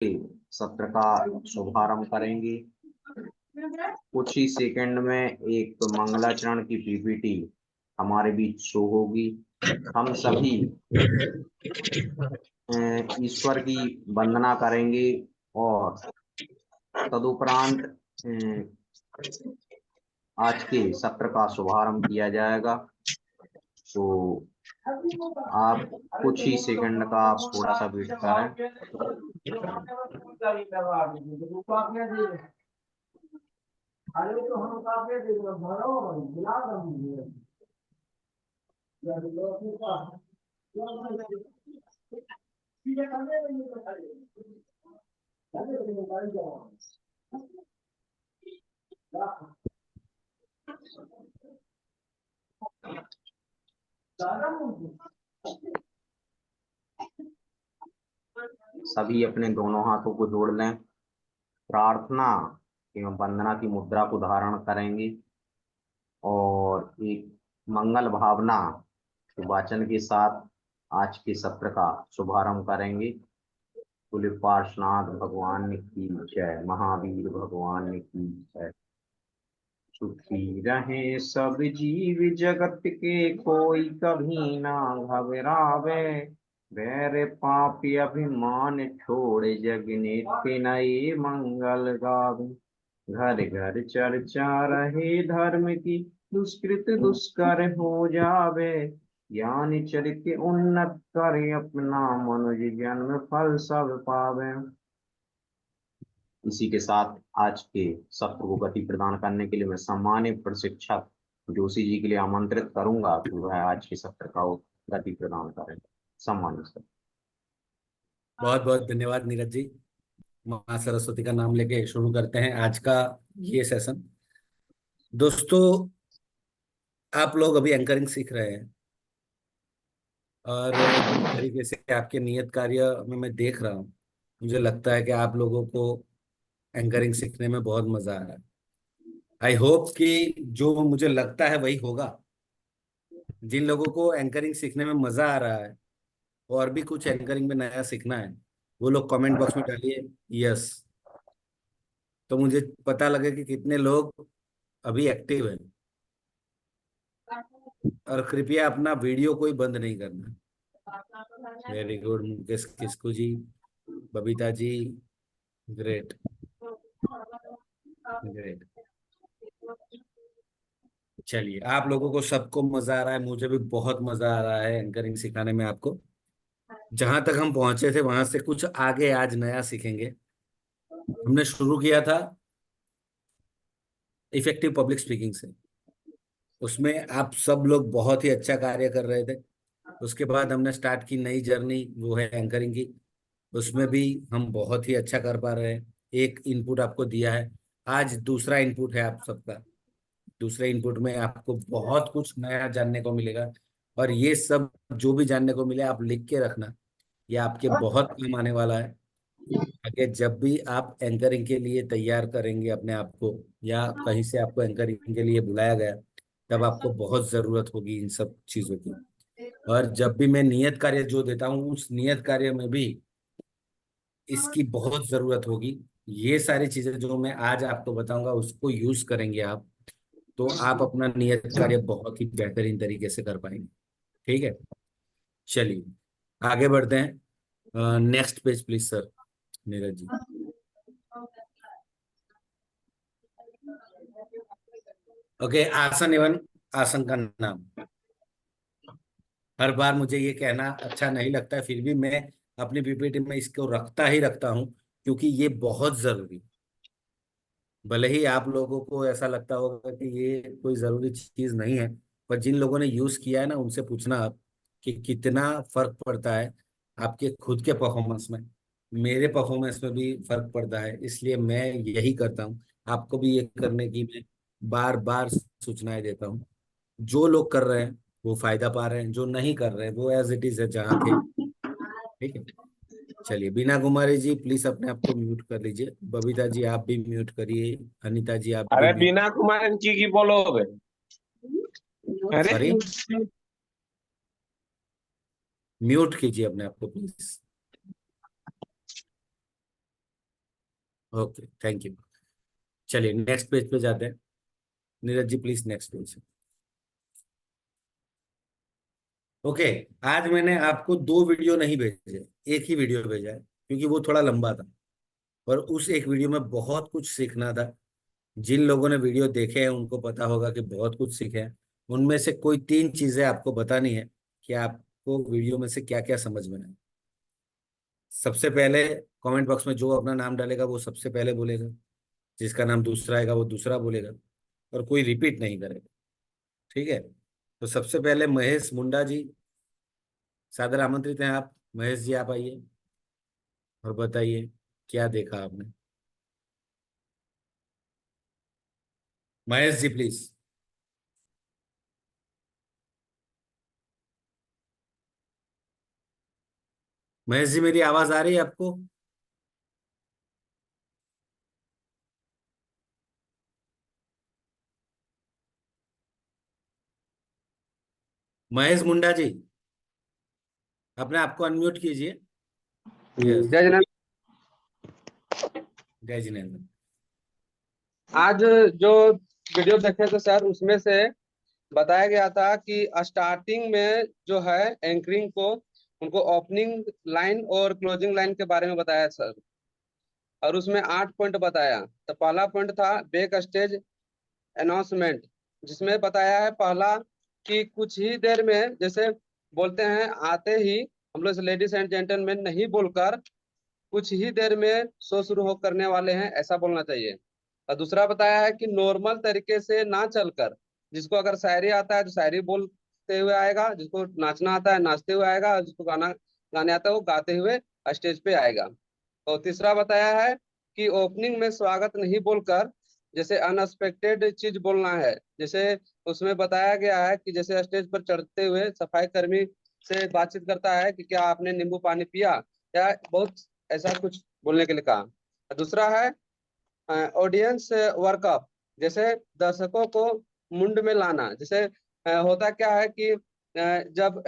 सत्र का शुभारंभ करेंगे। कुछ ही सेकंड में एक मंगलाचरण की पीपीटी हमारे बीच शो होगी। हम सभी ईश्वर की वंदना करेंगे और तदुपरांत आज के सत्र का शुभारंभ किया जाएगा। तो आप कुछ ही सेकंड का आप थोड़ा सा वेट करें। सभी अपने दोनों हाथों को जोड़ लें। प्रार्थना एवं वंदना की मुद्रा को धारण करेंगे और एक मंगल भावना के वाचन के साथ आज के सत्र का शुभारंभ करेंगे। बोले पार्श्वनाथ भगवान की जय, महावीर भगवान की जय। सुखी रहे सब जीव जगत के, कोई कभी ना घबरावे। बैर पापी अभिमान छोड़, जग नित्य नए मंगल गावे। घर घर चर्चा रहे धर्म की, दुष्कृत दुष्कर हो जावे। ज्ञान चरित्र उन्नत करे, अपना मनुज जन्म फल सब पावे। इसी के साथ आज के सत्र को गति प्रदान करने के लिए मैं सम्मान्य प्रशिक्षक जोशी जी के लिए आमंत्रित करूंगा कि वह आज के सत्र का गति प्रदान करें। सम्मानित सर। बहुत बहुत धन्यवाद नीरज जी। माँ सरस्वती का नाम लेके शुरू करते हैं आज का ये सेशन। दोस्तों, आप लोग अभी एंकरिंग सीख रहे हैं और जिस तरीके से आपके नियत कार्य में मैं देख रहा हूँ, मुझे लगता है कि आप लोगों को एंकरिंग सीखने में बहुत मजा आ रहा है। आई होप कि जो मुझे लगता है वही होगा। जिन लोगों को एंकरिंग सीखने में मजा आ रहा है और भी कुछ एंकरिंग में नया सीखना है, वो लोग कमेंट बॉक्स में डालिए यस। तो मुझे पता लगे कि कितने लोग अभी एक्टिव हैं। और कृपया अपना वीडियो कोई बंद नहीं करना। वेरी गुड मुकेश किस्कू जी, बबीता जी, ग्रेट ग्रेट। चलिए, आप लोगों को सबको मजा आ रहा है, मुझे भी बहुत मजा आ रहा है एंकरिंग सिखाने में आपको। जहां तक हम पहुंचे थे वहां से कुछ आगे आज नया सीखेंगे। हमने शुरू किया था इफेक्टिव पब्लिक स्पीकिंग से। उसमें आप सब लोग बहुत ही अच्छा कार्य कर रहे थे। उसके बाद हमने स्टार्ट की नई जर्नी, वो है एंकरिंग की। उसमें भी हम बहुत ही अच्छा कर पा रहे हैं। एक इनपुट आपको दिया है, आज दूसरा इनपुट है आप सबका। दूसरे इनपुट में आपको बहुत कुछ नया जानने को मिलेगा। और ये सब जो भी जानने को मिले आप लिख के रखना, ये आपके बहुत काम आने वाला है। आगे जब भी आप एंकरिंग के लिए तैयार करेंगे अपने आप को, या कहीं से आपको एंकरिंग के लिए बुलाया गया, तब आपको बहुत जरूरत होगी इन सब चीजों की। और जब भी मैं नियत कार्य जो देता हूँ, उस नियत कार्य में भी इसकी बहुत जरूरत होगी। ये सारी चीजें जो मैं आज आपको बताऊंगा उसको यूज करेंगे आप, तो आप अपना नियत कार्य बहुत ही बेहतरीन तरीके से कर पाएंगे। ठीक है, चलिए आगे बढ़ते हैं। Next page please sir, Neeraj ji. Okay, आसन एवं आसन का नाम। हर बार मुझे ये कहना अच्छा नहीं लगता है, फिर भी मैं अपनी पीपीटी में इसको रखता ही रखता हूँ, क्योंकि ये बहुत जरूरी। भले ही आप लोगों को ऐसा लगता होगा कि ये कोई जरूरी चीज नहीं है, पर जिन लोगों ने यूज किया है ना, उनसे पूछना आप कि कितना फर्क पड़ता है आपके खुद के परफॉर्मेंस में। मेरे परफॉर्मेंस में भी फर्क पड़ता है, इसलिए मैं यही करता हूँ। आपको भी ये करने की मैं बार बार सूचनाएं देता हूँ। जो लोग कर रहे हैं वो फायदा पा रहे हैं, जो नहीं कर रहे हैं वो एज इट इज है जहाँ थे। ठीक है, चलिए बीना कुमारी जी प्लीज अपने आप को म्यूट कर लीजिए। बबीता जी आप भी म्यूट करिए। अनीता जी आप भी अरे म्यूट। बीना कुमार जी की बोलोगे? अरे सॉरी, म्यूट कीजिए अपने आप को प्लीज। Okay, thank you. चलिए नेक्स्ट पेज पे जाते हैं। Neeraj ji please next page. Okay, आज मैंने आपको दो वीडियो नहीं भेजे, एक ही वीडियो भेजा है क्योंकि वो थोड़ा लंबा था और उस एक वीडियो में बहुत कुछ सीखना था। जिन लोगों ने वीडियो देखे हैं उनको पता होगा कि बहुत कुछ सीखे हैं। उनमें से कोई तीन चीजें आपको बतानी है कि आपको वीडियो में से क्या क्या समझ में आए। सबसे पहले कमेंट बॉक्स में जो अपना नाम डालेगा वो सबसे पहले बोलेगा, जिसका नाम दूसरा आएगा वो दूसरा बोलेगा, और कोई रिपीट नहीं करेगा। ठीक है? तो सबसे पहले महेश मुंडा जी, सादर आमंत्रित हैं आप। महेश जी आप आइए और बताइए क्या देखा आपने। महेश जी प्लीज। महेश जी मेरी आवाज आ रही है आपको? महेश मुंडा जी, अपने आपको अनम्यूट कीजिए। यस। जय जगन्नाथ। जय जिनेन्द्र। आज जो वीडियो देखे थे सर, उसमें से बताया गया था कि स्टार्टिंग में जो है एंकरिंग को, उनको ओपनिंग लाइन और क्लोजिंग लाइन के बारे में बताया सर। और उसमें 8 पॉइंट बताया। तो पहला पॉइंट था बैक स्टेज अनाउंसमेंट, जिसमें बताया है पहला कि कुछ ही देर में, जैसे बोलते हैं आते ही हम लोग लेडीज एंड जेंटलमैन नहीं बोलकर कुछ ही देर में शो शुरू हो करने वाले हैं, ऐसा बोलना चाहिए। और दूसरा बताया है कि नॉर्मल तरीके से ना चलकर, जिसको अगर शायरी आता है तो शायरी बोलते हुए आएगा, जिसको नाचना आता है नाचते हुए आएगा, और जिसको गाना गाने आता है वो गाते हुए स्टेज पे आएगा। और तीसरा बताया है कि ओपनिंग में स्वागत नहीं बोलकर जैसे अनएक्सपेक्टेड चीज बोलना है। जैसे उसमें बताया गया है कि जैसे स्टेज पर चढ़ते हुए सफाई कर्मी से बातचीत करता है कि क्या आपने नींबू पानी पिया, या बहुत ऐसा कुछ बोलने के लिए कहा। दूसरा है ऑडियंस वर्कअप, जैसे दर्शकों को मुंड में लाना। जैसे होता क्या है कि जब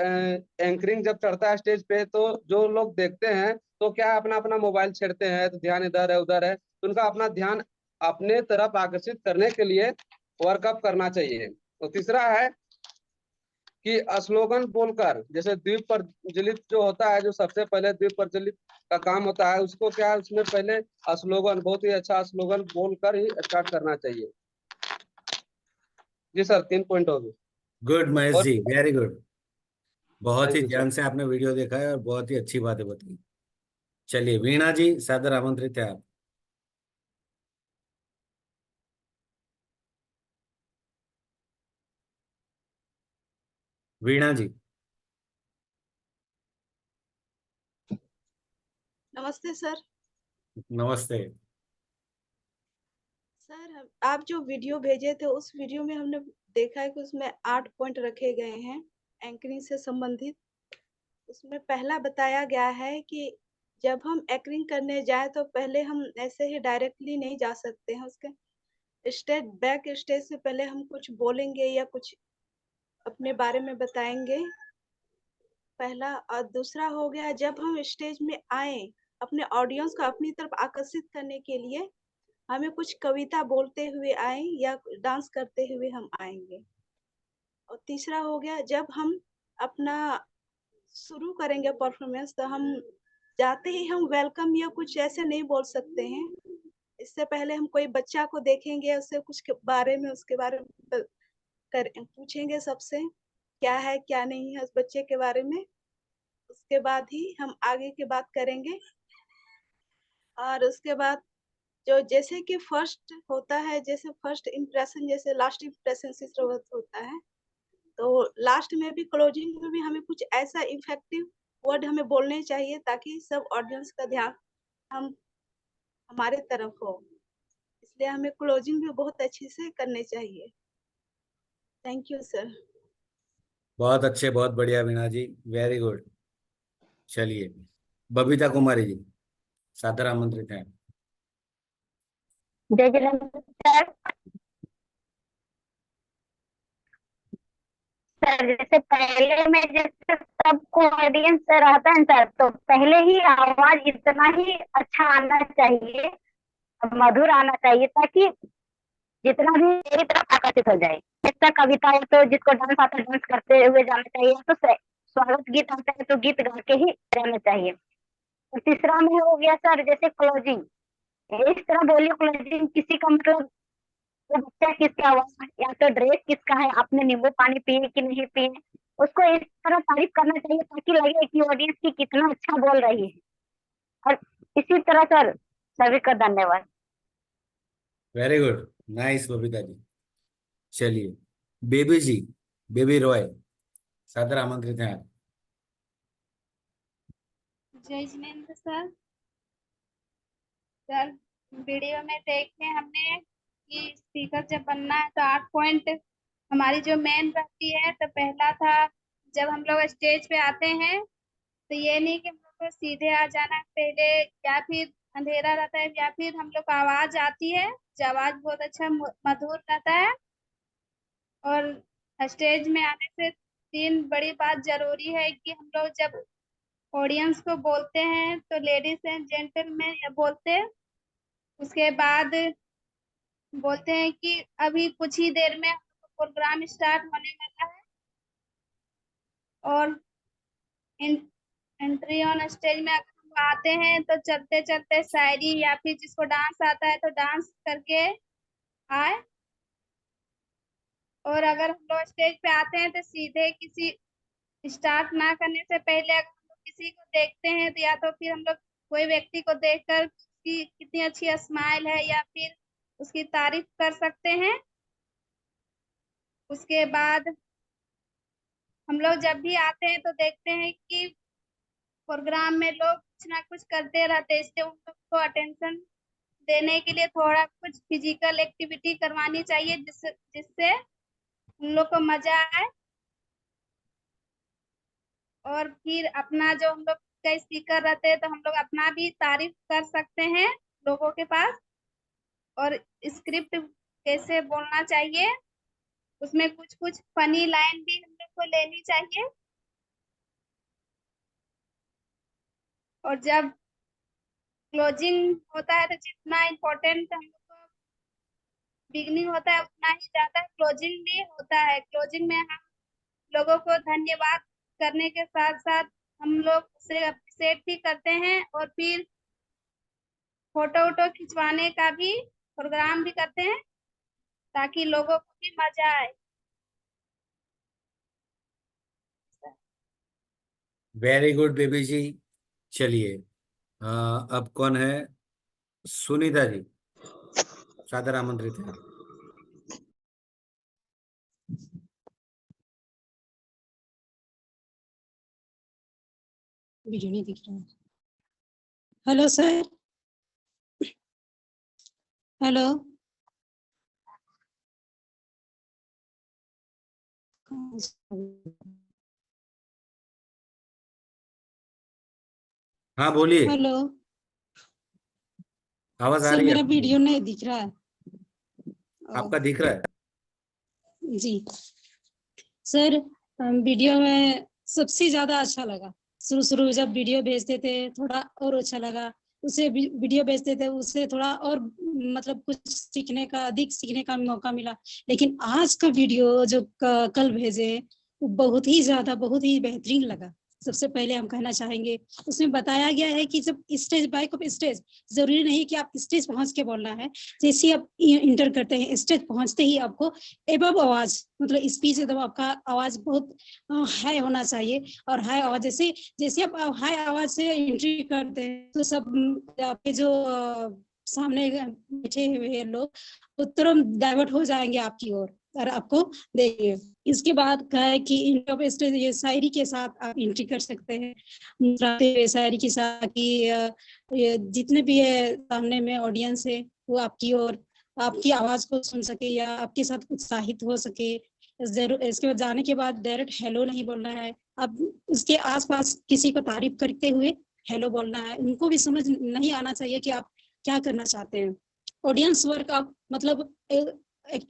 एंकरिंग जब चढ़ता है स्टेज पे, तो जो लोग देखते हैं तो क्या अपना अपना मोबाइल छेड़ते हैं, तो ध्यान इधर है उधर है, तो उनका अपना ध्यान अपने तरफ आकर्षित करने के लिए वर्कअप करना चाहिए। तो तीसरा है कि स्लोगन बोलकर, जैसे द्वीप पर जलित जो होता है, जो सबसे पहले द्वीप पर जलित का काम होता है, उसको क्या है उसमें पहले स्लोगन, बहुत ही अच्छा स्लोगन बोलकर ही स्टार्ट करना चाहिए। जी सर, 3 पॉइंट हो गए। गुड महेश और जी, वेरी गुड। बहुत ही थैंक यू सर। ध्यान से आपने वीडियो देखा है और बहुत ही अच्छी बातें बताई। चलिए वीणा जी, सादर आमंत्रित है आप। वीणा जी। नमस्ते सर। नमस्ते। सर आप जो वीडियो भेजे थे उस वीडियो में हमने देखा है कि उसमें 8 पॉइंट रखे गए हैं एंकरिंग से संबंधित। उसमें पहला बताया गया है कि जब हम एंकरिंग करने जाए तो पहले हम ऐसे ही डायरेक्टली नहीं जा सकते हैं, उसके स्टेज बैक स्टेज से पहले हम कुछ बोलेंगे या कुछ अपने बारे में बताएंगे, पहला। और दूसरा हो गया, जब हम स्टेज में आए अपने ऑडियंस को अपनी तरफ आकर्षित करने के लिए हमें कुछ कविता बोलते हुए आए या डांस करते हुए हम आएंगे। और तीसरा हो गया, जब हम अपना शुरू करेंगे परफॉर्मेंस तो हम जाते ही हम वेलकम या कुछ ऐसे नहीं बोल सकते हैं। इससे पहले हम कोई बच्चा को देखेंगे, उससे कुछ के बारे में उसके बारे में पूछेंगे सबसे क्या है क्या नहीं है उस बच्चे के बारे में। उसके बाद ही हम आगे की बात करेंगे। और उसके बाद जो जैसे कि फर्स्ट होता है, जैसे फर्स्ट इम्प्रेशन जैसे लास्ट इम्प्रेशन से शुरुआत होता है, तो लास्ट में भी क्लोजिंग में भी हमें कुछ ऐसा इफेक्टिव वर्ड हमें बोलने चाहिए ताकि सब ऑडियंस का ध्यान हम हमारे तरफ हो। इसलिए हमें क्लोजिंग भी बहुत अच्छे से करने चाहिए। Thank you sir. बहुत अच्छे, बहुत बढ़िया वीणा जी, वेरी गुड। चलिए बबीता कुमारी जी, सादर आमंत्रित हैं। जय जगन्नाथ सर। सर जैसे पहले में जैसे सबको ऑडियंस सर आता है सर, तो पहले ही आवाज इतना ही अच्छा आना चाहिए मधुर आना चाहिए, ताकि जितना भी मेरी तरफ आकर्षित हो जाए। ऐसा कविता हो तो जिसको डांस आता है डांस करते हुए जाना चाहिए, तो स्वागत गीत आता है तो गीत गा के ही जाना चाहिए। और तीसरा में हो गया सर जैसे क्लोजिंग, इस तरह बोलिए क्लोजिंग किसी का मतलब वो बच्चा किसका हुआ या तो ड्रेस किसका है, आपने नींबू पानी पिए कि नहीं पिए, उसको इस तरह तारीफ करना चाहिए ताकि लगे कि ऑडियंस की कितना अच्छा बोल रही है। और इसी तरह सर सभी का धन्यवाद। Very good, nice Babita ji. चलिए बेबी जी, बेबी रॉय, सादर आमंत्रित हैं आप। जय जिनेंद्र सर। सर वीडियो में देखे हमने कि स्पीकर जब बनना है तो 8 पॉइंट हमारी जो मेन रहती है। तो पहला था जब हम लोग स्टेज पे आते हैं तो ये नहीं कि हम लोग को सीधे आ जाना है पहले, या फिर अंधेरा रहता है, या फिर हम लोग को आवाज आती है जो आवाज बहुत अच्छा मधुर रहता है। और स्टेज में आने से 3 बड़ी बात जरूरी है कि हम लोग जब ऑडियंस को बोलते हैं तो लेडीज एंड जेंटलमैन या बोलते हैं, उसके बाद बोलते हैं कि अभी कुछ ही देर में प्रोग्राम स्टार्ट होने वाला है। और एंट्री ऑन स्टेज में अगर हम आते हैं तो चलते चलते शायरी या फिर जिसको डांस आता है तो डांस करके आए। और अगर हम लोग स्टेज पे आते हैं तो सीधे किसी स्टार्ट ना करने से पहले अगर हम लोग किसी को देखते हैं तो या तो फिर हम लोग कोई व्यक्ति को देखकर उसकी कितनी अच्छी स्माइल है या फिर उसकी तारीफ कर सकते हैं। उसके बाद हम लोग जब भी आते हैं तो देखते हैं कि प्रोग्राम में लोग कुछ ना कुछ करते रहते हैं, इसलिए उन लोग को अटेंशन देने के लिए थोड़ा कुछ फिजिकल एक्टिविटी करवानी चाहिए जिससे जिससे उन लोग को मजा आए। और फिर अपना जो हम लोग का स्पीकर रहते हैं तो हम लोग अपना भी तारीफ कर सकते हैं लोगों के पास। और स्क्रिप्ट कैसे बोलना चाहिए उसमें कुछ कुछ फनी लाइन भी हम लोग को लेनी चाहिए। और जब क्लोजिंग होता है तो जितना इम्पोर्टेंट हम लोग को बिगनिंग होता है उतना ही ज्यादा क्लोजिंग भी होता है। क्लोजिंग में हम लोगों को धन्यवाद करने के साथ साथ हम लोग उसे अप्रिशिएट भी करते हैं और फिर फोटो वोटो खिंचवाने का भी प्रोग्राम भी करते हैं ताकि लोगों को भी मजा आए। वेरी गुड बेबी जी। चलिए अब कौन है? सुनीता जी, सादर आमंत्रित हैं। वीडियो नहीं दिख रहा है। Hello sir, hello. हाँ बोलिए, हेलो आवाज आ सर, रही है मेरा आपकी? वीडियो नहीं दिख रहा है। आपका दिख रहा है? जी सर, वीडियो में सबसे ज्यादा अच्छा लगा शुरू शुरू में जब वीडियो भेजते थे थोड़ा और अच्छा लगा। उसे वीडियो भेजते थे उससे थोड़ा और मतलब कुछ सीखने का अधिक सीखने का मौका मिला। लेकिन आज का वीडियो जो कल भेजे वो बहुत ही ज्यादा बहुत ही बेहतरीन लगा। सबसे पहले हम कहना चाहेंगे उसमें बताया गया है कि जब स्टेज बाइक ऑफ स्टेज जरूरी नहीं कि आप स्टेज पहुंच के बोलना है। जैसे आप इंटर करते हैं स्टेज पहुंचते ही आपको एबव आवाज मतलब स्पीच एकदम आपका आवाज बहुत हाई होना चाहिए। और हाई आवाज जैसे जैसे आप हाई आवाज से एंट्री करते हैं तो सब आपके जो सामने बैठे हुए लोग वो तुरंत डाइवर्ट हो जाएंगे आपकी ओर और आपको देंगे। इसके बाद क्या है कि स्टेज ये शायरी के साथ आप एंट्री कर सकते हैं शायरी के साथ कि ये जितने भी है सामने में ऑडियंस है वो आपकी ओर आपकी आवाज को सुन सके या आपके साथ उत्साहित हो सके। जरूर इसके बाद जाने के बाद डायरेक्ट हेलो नहीं बोलना है। अब उसके आसपास किसी को तारीफ करते हुए हेलो बोलना है। उनको भी समझ नहीं आना चाहिए कि आप क्या करना चाहते हैं। ऑडियंस वर्क आप मतलब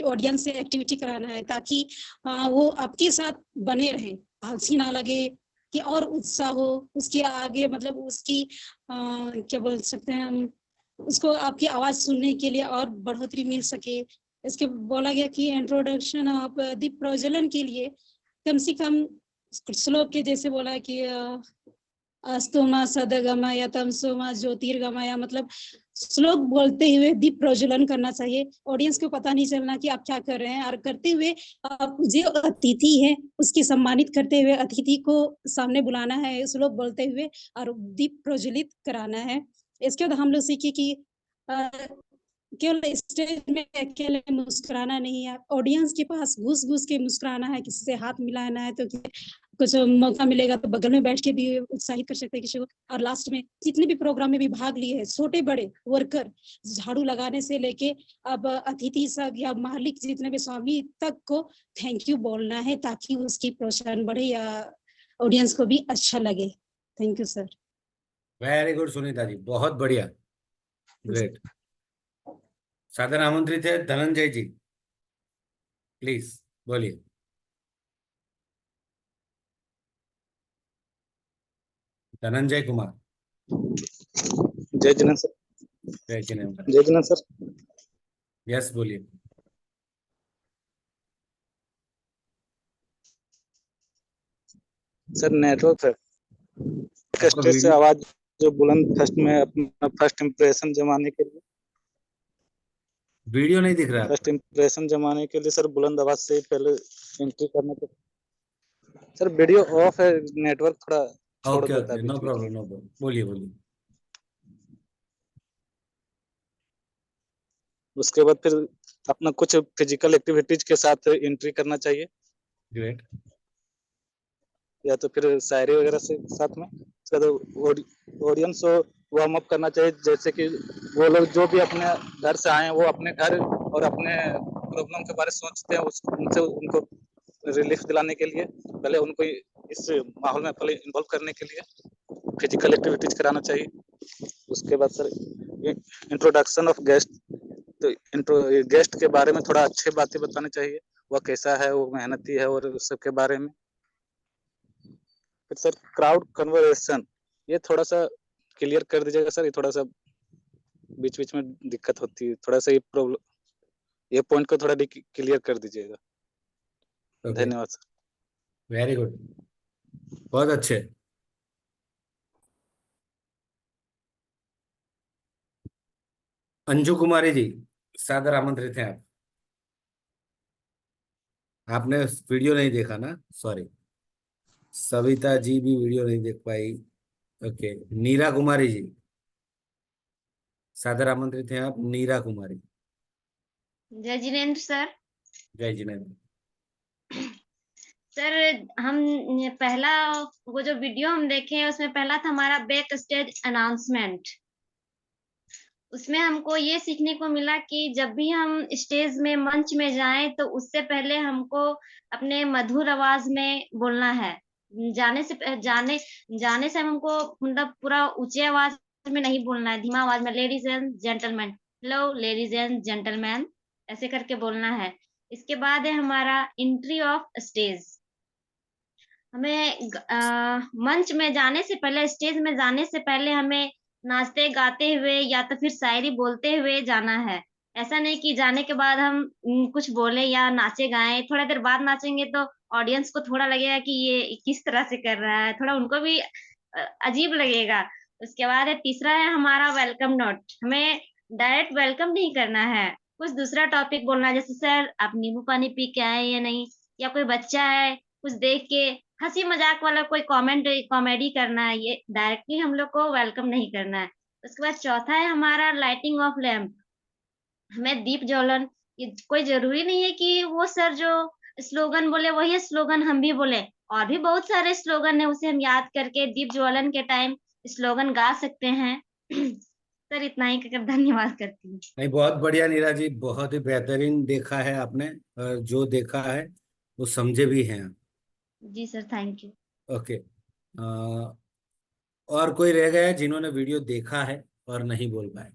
ऑडियंस से एक्टिविटी कराना है ताकि वो आपके साथ बने रहे, आलसी ना लगे कि और उत्साह हो उसके आगे मतलब उसकी क्या बोल सकते हैं हम उसको आपकी आवाज सुनने के लिए और बढ़ोतरी मिल सके। इसके बोला गया कि इंट्रोडक्शन ऑफ दीप प्रज्वलन के लिए कम से कम श्लोक के जैसे बोला कि अस्तोमा सदगमय तमसोमा ज्योतिर्गमय, मतलब श्लोक बोलते हुए दीप प्रज्वलन करना चाहिए। ऑडियंस को पता नहीं चलना कि आप क्या कर रहे हैं, और करते हुए आप जो अतिथि है उसकी सम्मानित करते हुए अतिथि को सामने बुलाना है, श्लोक बोलते हुए और दीप प्रज्वलित कराना है। इसके बाद हम लोग सीखे कि केवल स्टेज में अकेले मुस्कुराना नहीं है, ऑडियंस के पास घुस घुस के मुस्कुराना है, किसी से हाथ मिलाना है तो कुछ मौका मिलेगा तो बगल में बैठ के भी उत्साहित कर सकते हैं किसी को। और लास्ट में जितने भी प्रोग्राम में भी भाग लिए हैं, छोटे बड़े वर्कर, झाड़ू लगाने से लेके अब अतिथि सब या मालिक जितने भी स्वामी तक को थैंक यू बोलना है, ताकि उसकी प्रोत्साहन बढ़े या ऑडियंस को भी अच्छा लगे। Thank you sir. Very good Sunita ji, बहुत बढ़िया, ग्रेट। सादर आमंत्रित है धनंजय जी, प्लीज बोलिए। धनंजय कुमार। जय जिनेन्द्र सर। जय जिनेन्द्र। जय जिनेन्द्र सर। यस बोलिए। सर नेटवर्क है, आपका स्टेज से वीडियो आवाज जो बुलंद फर्स्ट में अपना फर्स्ट इम्प्रेशन जमाने के लिए, वीडियो नहीं दिख रहा फर्स्ट इम्प्रेशन जमाने के लिए सर बुलंद आवाज से पहले एंट्री करने के। सर वीडियो ऑफ है, नेटवर्क थोड़ा छोड़ ओके देता ओके, है नो बीच बीच में। प्रॉब्लम नो प्रॉब्लम, बोलिए बोलिए। उसके बाद फिर अपना कुछ फिजिकल एक्टिविटीज के साथ एंट्री करना चाहिए, ग्रेट। या तो फिर शायरी वगैरह से साथ में। उसके बाद ऑडियंस को वार्म अप करना चाहिए, जैसे कि वो लोग जो भी अपने घर से आए हैं वो अपने घर और अपने प्रॉब्लम के बारे में सोचते हैं, उनसे उनको रिलीफ दिलाने के लिए पहले उनको इस माहौल में पहले इन्वॉल्व करने के लिए फिजिकल एक्टिविटीज कराना चाहिए। उसके बाद सर इंट्रोडक्शन ऑफ गेस्ट, तो गेस्ट के बारे में थोड़ा अच्छी बातें बतानी चाहिए, वह कैसा है, वो मेहनती है और उस सब के बारे में। फिर सर क्राउड कन्वर्सेशन, ये थोड़ा सा क्लियर कर दीजिएगा सर, ये थोड़ा सा बीच बीच में दिक्कत होती है, थोड़ा सा ये प्रॉब्लम, ये पॉइंट को थोड़ा क्लियर कर दीजिएगा। धन्यवाद सर। वेरी गुड, बहुत अच्छे। अंजू कुमारी जी, सादर आमंत्रित हैं आप। आपने वीडियो नहीं देखा ना, सॉरी। सविता जी भी वीडियो नहीं देख पाई। ओके, नीरा कुमारी जी, सादर आमंत्रित हैं आप, नीरा कुमारी। जय जिनेन्द्र सर। जय जिनेन्द्र। सर हम पहला वो जो वीडियो हम देखे हैं उसमें पहला था हमारा बैक स्टेज अनाउंसमेंट। उसमें हमको ये सीखने को मिला कि जब भी हम स्टेज में मंच में जाएं तो उससे पहले हमको अपने मधुर आवाज में बोलना है। जाने से हमको मतलब पूरा ऊंचे आवाज में नहीं बोलना है, धीमा आवाज में ladies and gentleman, hello ladies and gentleman, ऐसे करके बोलना है। इसके बाद है हमारा एंट्री ऑफ स्टेज। हमें मंच में जाने से पहले, स्टेज में जाने से पहले हमें नाचते गाते हुए या तो फिर शायरी बोलते हुए जाना है। ऐसा नहीं कि जाने के बाद हम कुछ बोले या नाचे गाएं, थोड़ा देर बाद नाचेंगे तो ऑडियंस को थोड़ा लगेगा कि ये किस तरह से कर रहा है, थोड़ा उनको भी अजीब लगेगा। उसके बाद है तीसरा है हमारा वेलकम नोट। हमें डायरेक्ट वेलकम नहीं करना है, कुछ दूसरा टॉपिक बोलना है, जैसे सर आप नींबू पानी पी के आए या नहीं, या कोई बच्चा है कुछ देख के हंसी मजाक वाला कोई कॉमेडी करना है। ये डायरेक्टली हम लोग को वेलकम नहीं करना है। उसके बाद चौथा है हमारा लाइटिंग ऑफ लैम्प। हमें दीप ज्वलन, ये कोई जरूरी नहीं है कि वो सर जो स्लोगन बोले वही स्लोगन हम भी बोले, और भी बहुत सारे स्लोगन है उसे हम याद करके दीप ज्वलन के टाइम स्लोगन गा सकते हैं। सर इतना ही कहकर धन्यवाद करती हूँ। नहीं, बहुत बढ़िया नीरा जी, बहुत ही बेहतरीन देखा है आपने, और जो देखा है वो समझे भी हैं आप। जी सर, थैंक यू। ओके, और कोई रह गया है जिन्होंने वीडियो देखा है और नहीं बोल पाए?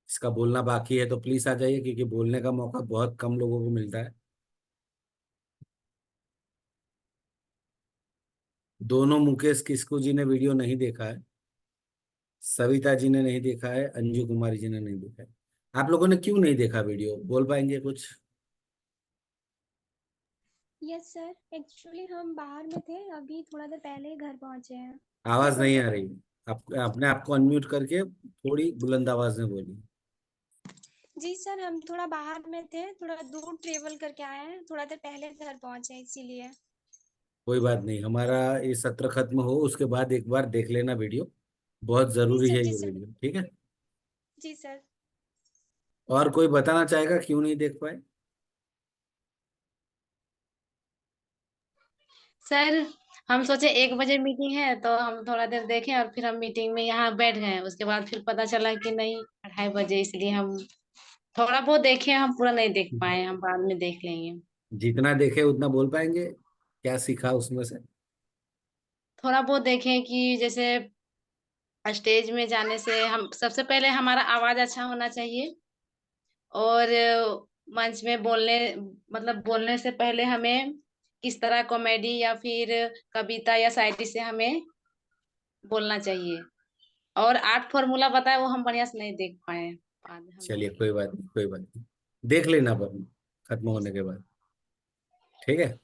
इसका बोलना बाकी है तो प्लीज आ जाइए, क्योंकि बोलने का मौका बहुत कम लोगों को मिलता है। दोनों मुकेश किस्कू जी ने वीडियो नहीं देखा है। सविता जी ने नहीं देखा है, अंजू कुमारी जी ने नहीं देखा है। आप लोगों ने क्यों नहीं देखा वीडियो, बोल पाएंगे कुछ? यस सर, एक्चुअली हम बाहर में थे, अभी थोड़ा देर पहले ही घर पहुंचे हैं। आवाज नहीं आ रही। आप अपने आप को अनम्यूट करके थोड़ी बुलंद आवाज में बोलिए। जी सर, हम थोड़ा बाहर में थे, थोड़ा दूर ट्रेवल करके आए हैं, थोड़ा देर पहले घर पहुंचे हैं इसीलिए। कोई बात नहीं, हमारा ये सत्र खत्म हो उसके बाद एक बार देख लेना वीडियो, बहुत जी जरूरी सर, है जी ये सर, वीडियो, ठीक है? जी सर। और कोई बताना चाहेगा क्यों नहीं देख पाए? सर हम सोचे 1 बजे मीटिंग है तो हम थोड़ा देर देखें और फिर हम मीटिंग में यहाँ बैठ गए, उसके बाद फिर पता चला कि नहीं 2:30 बजे, इसलिए हम थोड़ा बहुत देखे, हम पूरा नहीं देख पाए, हम बाद में देख लेंगे। जितना देखे उतना बोल पाएंगे, क्या सीखा उसमें से? थोड़ा बहुत देखें कि जैसे स्टेज में जाने से हम सबसे पहले हमारा आवाज अच्छा होना चाहिए, और मंच में बोलने मतलब बोलने से पहले हमें किस तरह कॉमेडी या फिर कविता या शायरी से हमें बोलना चाहिए। और 8 फॉर्मूला बताया वो हम बढ़िया से नहीं देख पाए, बाद में हम चलिए देखेंगे। कोई बात नहीं, कोई बात नहीं, देख लेना पर खत्म जी होने सर। के बाद, ठीक है?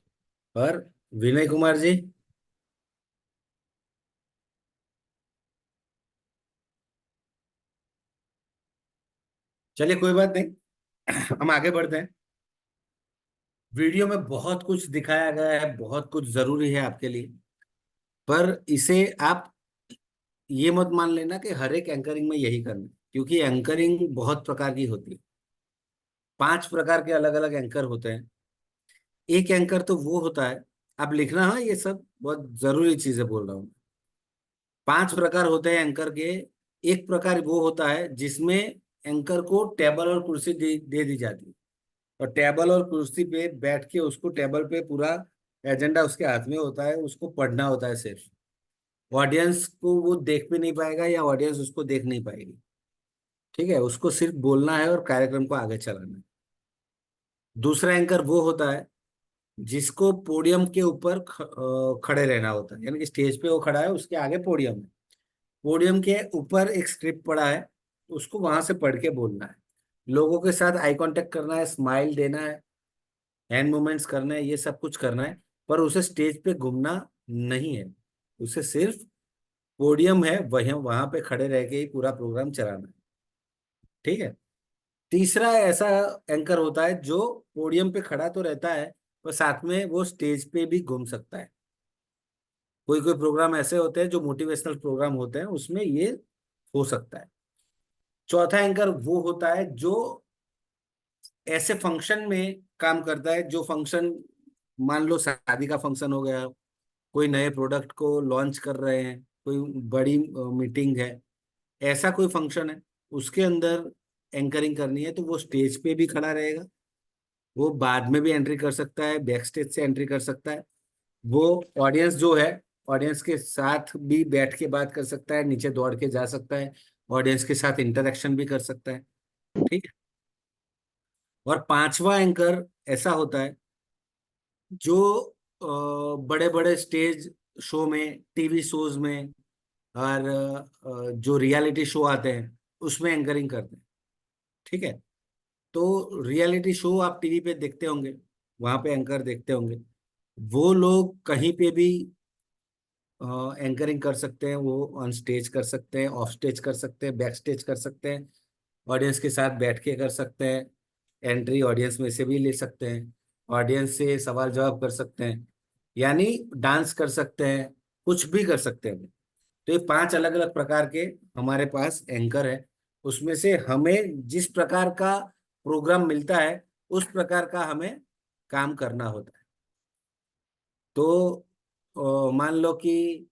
और विनय कुमार जी? चलिए कोई बात नहीं, हम आगे बढ़ते हैं। वीडियो में बहुत कुछ दिखाया गया है, बहुत कुछ जरूरी है आपके लिए, पर इसे आप ये मत मान लेना कि हर एक एंकरिंग में यही करना है, क्योंकि एंकरिंग बहुत प्रकार की होती है। 5 प्रकार के अलग अलग एंकर होते हैं। एक एंकर तो वो होता है, आप लिखना, हाँ ये सब बहुत जरूरी चीजें बोल रहा हूँ। 5 प्रकार होते हैं एंकर के। एक प्रकार वो होता है जिसमें एंकर को टेबल और कुर्सी दे दी जाती है, और टेबल और कुर्सी पे बैठ के उसको, टेबल पे पूरा एजेंडा उसके हाथ में होता है, उसको पढ़ना होता है सिर्फ। ऑडियंस को वो देख भी नहीं पाएगा या ऑडियंस उसको देख नहीं पाएगी, ठीक है? उसको सिर्फ बोलना है और कार्यक्रम को आगे चलाना है। दूसरा एंकर वो होता है जिसको पोडियम के ऊपर खड़े रहना होता है, यानी कि स्टेज पे वो खड़ा है, उसके आगे पोडियम है, पोडियम के ऊपर एक स्क्रिप्ट पड़ा है, उसको वहां से पढ़ के बोलना है। लोगों के साथ आई कांटेक्ट करना है, स्माइल देना है, हैंड मूवमेंट्स करना है, ये सब कुछ करना है, पर उसे स्टेज पे घूमना नहीं है। उसे सिर्फ पोडियम है वही, वहां पे खड़े रह के ही पूरा प्रोग्राम चलाना है, ठीक है? तीसरा ऐसा एंकर होता है जो पोडियम पे खड़ा तो रहता है, पर साथ में वो स्टेज पे भी घूम सकता है। कोई कोई प्रोग्राम ऐसे होते हैं जो मोटिवेशनल प्रोग्राम होते हैं, उसमें ये हो सकता है। चौथा एंकर वो होता है जो ऐसे फंक्शन में काम करता है, जो फंक्शन, मान लो शादी का फंक्शन हो गया, कोई नए प्रोडक्ट को लॉन्च कर रहे हैं, कोई बड़ी मीटिंग है, ऐसा कोई फंक्शन है, उसके अंदर एंकरिंग करनी है, तो वो स्टेज पे भी खड़ा रहेगा, वो बाद में भी एंट्री कर सकता है, बैक स्टेज से एंट्री कर सकता है, वो ऑडियंस जो है, ऑडियंस के साथ भी बैठ के बात कर सकता है, नीचे दौड़ के जा सकता है, ऑडियंस के साथ इंटरेक्शन भी कर सकता है, ठीक है? और पांचवा एंकर ऐसा होता है जो बड़े बड़े स्टेज शो में, टीवी शोज में, और जो रियलिटी शो आते हैं उसमें एंकरिंग करते हैं, ठीक है? तो रियलिटी शो आप टीवी पे देखते होंगे, वहां पे एंकर देखते होंगे, वो लोग कहीं पे भी एंकरिंग कर सकते हैं, वो ऑन स्टेज कर सकते हैं, ऑफ स्टेज कर सकते हैं, बैक स्टेज कर सकते हैं, ऑडियंस के साथ बैठ के कर सकते हैं, एंट्री ऑडियंस में से भी ले सकते हैं, ऑडियंस से सवाल जवाब कर सकते हैं, यानी डांस कर सकते हैं, कुछ भी कर सकते हैं। तो ये 5 अलग अलग प्रकार के हमारे पास एंकर है, उसमें से हमें जिस प्रकार का प्रोग्राम मिलता है उस प्रकार का हमें काम करना होता है। तो मान लो कि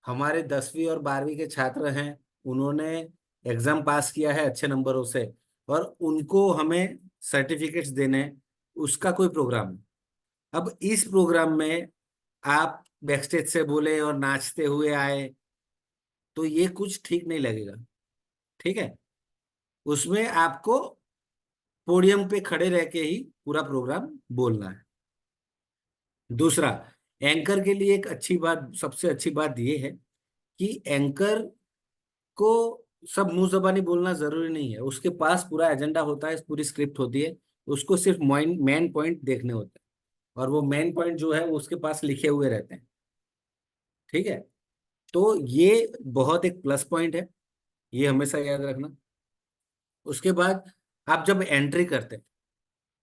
हमारे 10वीं और 12वीं के छात्र हैं, उन्होंने एग्जाम पास किया है अच्छे नंबरों से, और उनको हमें सर्टिफिकेट्स देने हैं, उसका कोई प्रोग्राम है। अब इस प्रोग्राम में आप बैकस्टेज से बोले और नाचते हुए आए, तो ये कुछ ठीक नहीं लगेगा, ठीक है? उसमें आपको पोडियम पे खड़े रह के ही पूरा प्रोग्राम बोलना है। दूसरा, एंकर के लिए एक अच्छी बात, सबसे अच्छी बात ये है कि एंकर आपको सब मुंह जबानी बोलना जरूरी नहीं है, उसके पास पूरा एजेंडा होता है, पूरी स्क्रिप्ट होती है, उसको सिर्फ मेन पॉइंट देखने होते हैं, और वो मेन पॉइंट जो है वो उसके पास लिखे हुए रहते हैं। ठीक है, तो ये बहुत एक प्लस पॉइंट है, ये हमेशा याद रखना। उसके बाद आप जब एंट्री करते हैं,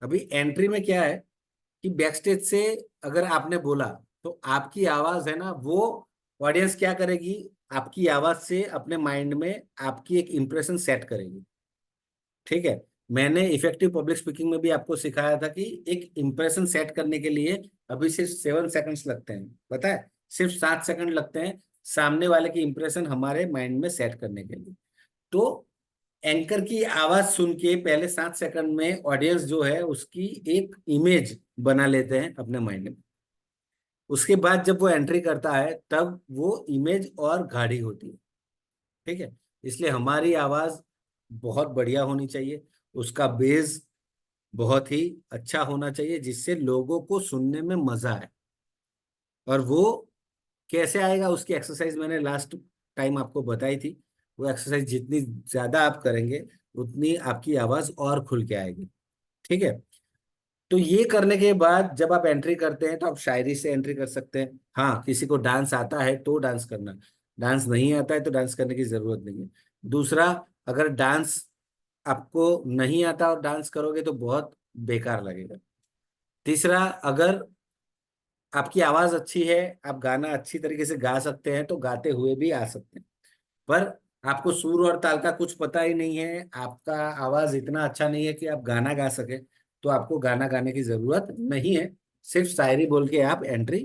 अभी एंट्री में क्या है कि बैक स्टेज से अगर आपने बोला तो आपकी आवाज है ना, वो ऑडियंस क्या करेगी, आपकी आवाज से अपने माइंड में आपकी एक इंप्रेशन सेट करेगी। ठीक है, मैंने इफेक्टिव पब्लिक स्पीकिंग में भी आपको सिखाया था कि एक इंप्रेशन सेट करने के लिए अभी सिर्फ 7 सेकंड्स लगते हैं, पता है, सिर्फ 7 सेकंड लगते हैं सामने वाले की इंप्रेशन हमारे माइंड में सेट करने के लिए। तो एंकर की आवाज सुन के पहले 7 सेकंड में ऑडियंस जो है उसकी एक इमेज बना लेते हैं अपने माइंड में। उसके बाद जब वो एंट्री करता है तब वो इमेज और गाढ़ी होती है। ठीक है, इसलिए हमारी आवाज बहुत बढ़िया होनी चाहिए, उसका बेस बहुत ही अच्छा होना चाहिए जिससे लोगों को सुनने में मजा आए। और वो कैसे आएगा, उसकी एक्सरसाइज मैंने लास्ट टाइम आपको बताई थी। वो एक्सरसाइज जितनी ज्यादा आप करेंगे उतनी आपकी आवाज और खुल के आएगी। ठीक है, तो ये करने के बाद जब आप एंट्री करते हैं तो आप शायरी से एंट्री कर सकते हैं। हाँ, किसी को डांस आता है तो डांस करना, डांस नहीं आता है तो डांस करने की जरूरत नहीं है। दूसरा, अगर डांस आपको नहीं आता और डांस करोगे तो बहुत बेकार लगेगा। तीसरा, अगर आपकी आवाज अच्छी है, आप गाना अच्छी तरीके से गा सकते हैं तो गाते हुए भी आ सकते हैं। पर आपको सुर और ताल का कुछ पता ही नहीं है, आपका आवाज इतना अच्छा नहीं है कि आप गाना गा सके, तो आपको गाना गाने की जरूरत नहीं है, सिर्फ शायरी बोल के आप एंट्री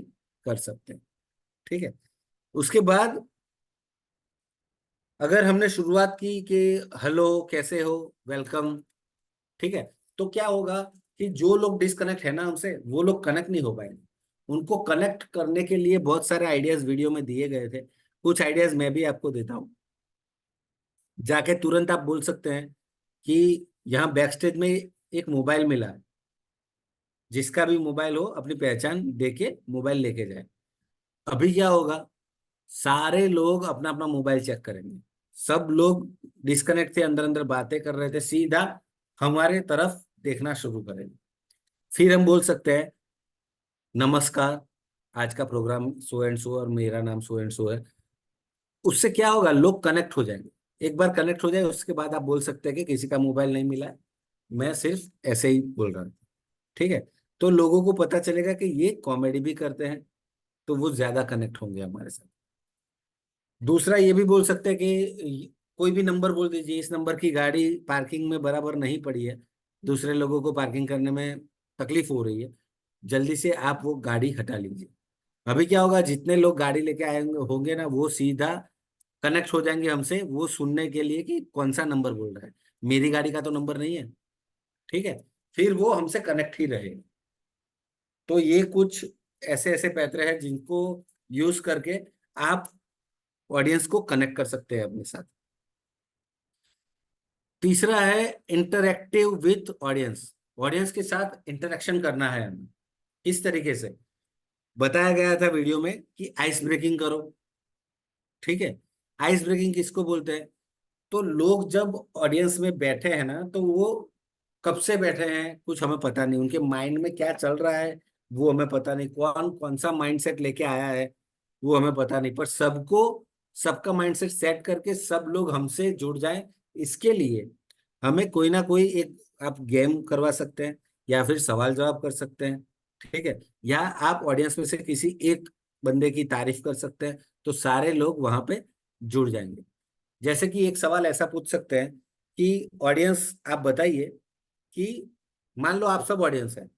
कर सकते हैं। ठीक है, उसके बाद अगर हमने शुरुआत की कि हेलो कैसे हो, वेलकम, ठीक है, तो क्या होगा कि जो लोग डिस्कनेक्ट है ना हमसे, वो लोग कनेक्ट नहीं हो पाएंगे। उनको कनेक्ट करने के लिए बहुत सारे आइडियाज वीडियो में दिए गए थे, कुछ आइडियाज मैं भी आपको देता हूँ। जाके तुरंत आप बोल सकते हैं कि यहाँ बैक स्टेज में एक मोबाइल मिला है, जिसका भी मोबाइल हो अपनी पहचान देके मोबाइल लेके जाए। अभी क्या होगा, सारे लोग अपना अपना मोबाइल चेक करेंगे, सब लोग डिस्कनेक्ट थे, अंदर अंदर बातें कर रहे थे, सीधा हमारे तरफ देखना शुरू करेंगे। फिर हम बोल सकते हैं नमस्कार, आज का प्रोग्राम सो एंड सो और मेरा नाम सो एंड सो है। उससे क्या होगा, लोग कनेक्ट हो जाएंगे। एक बार कनेक्ट हो जाए उसके बाद आप बोल सकते हैं कि किसी का मोबाइल नहीं मिला है, मैं सिर्फ ऐसे ही बोल रहा हूँ। ठीक है, तो लोगों को पता चलेगा कि ये कॉमेडी भी करते हैं, तो वो ज्यादा कनेक्ट होंगे हमारे साथ। दूसरा ये भी बोल सकते हैं कि कोई भी नंबर बोल दीजिए, इस नंबर की गाड़ी पार्किंग में बराबर नहीं पड़ी है, दूसरे लोगों को पार्किंग करने में तकलीफ हो रही है, जल्दी से आप वो गाड़ी हटा लीजिए। अभी क्या होगा, जितने लोग गाड़ी लेके आएंगे होंगे ना, वो सीधा कनेक्ट हो जाएंगे हमसे, वो सुनने के लिए कि कौन सा नंबर बोल रहा है, मेरी गाड़ी का तो नंबर नहीं है। ठीक है, फिर वो हमसे कनेक्ट ही रहेगा। तो ये कुछ ऐसे ऐसे पैतरे हैं जिनको यूज करके आप ऑडियंस को कनेक्ट कर सकते हैं अपने साथ। तीसरा है इंटरेक्टिव विथ ऑडियंस, ऑडियंस के साथ इंटरेक्शन करना है हमें। इस तरीके से बताया गया था वीडियो में कि आइस ब्रेकिंग करो। ठीक है, आइस ब्रेकिंग किसको बोलते हैं, तो लोग जब ऑडियंस में बैठे हैं ना, तो वो कब से बैठे हैं कुछ हमें पता नहीं, उनके माइंड में क्या चल रहा है वो हमें पता नहीं, कौन कौन सा माइंडसेट लेके आया है वो हमें पता नहीं, पर सबको सबका माइंडसेट सेट करके सब लोग हमसे जुड़ जाएं, इसके लिए हमें कोई ना कोई एक आप गेम करवा सकते हैं, या फिर सवाल जवाब कर सकते हैं। ठीक है, या आप ऑडियंस में से किसी एक बंदे की तारीफ कर सकते हैं, तो सारे लोग वहां पे जुड़ जाएंगे। जैसे कि एक सवाल ऐसा पूछ सकते हैं कि ऑडियंस आप बताइए कि मान लो आप सब ऑडियंस है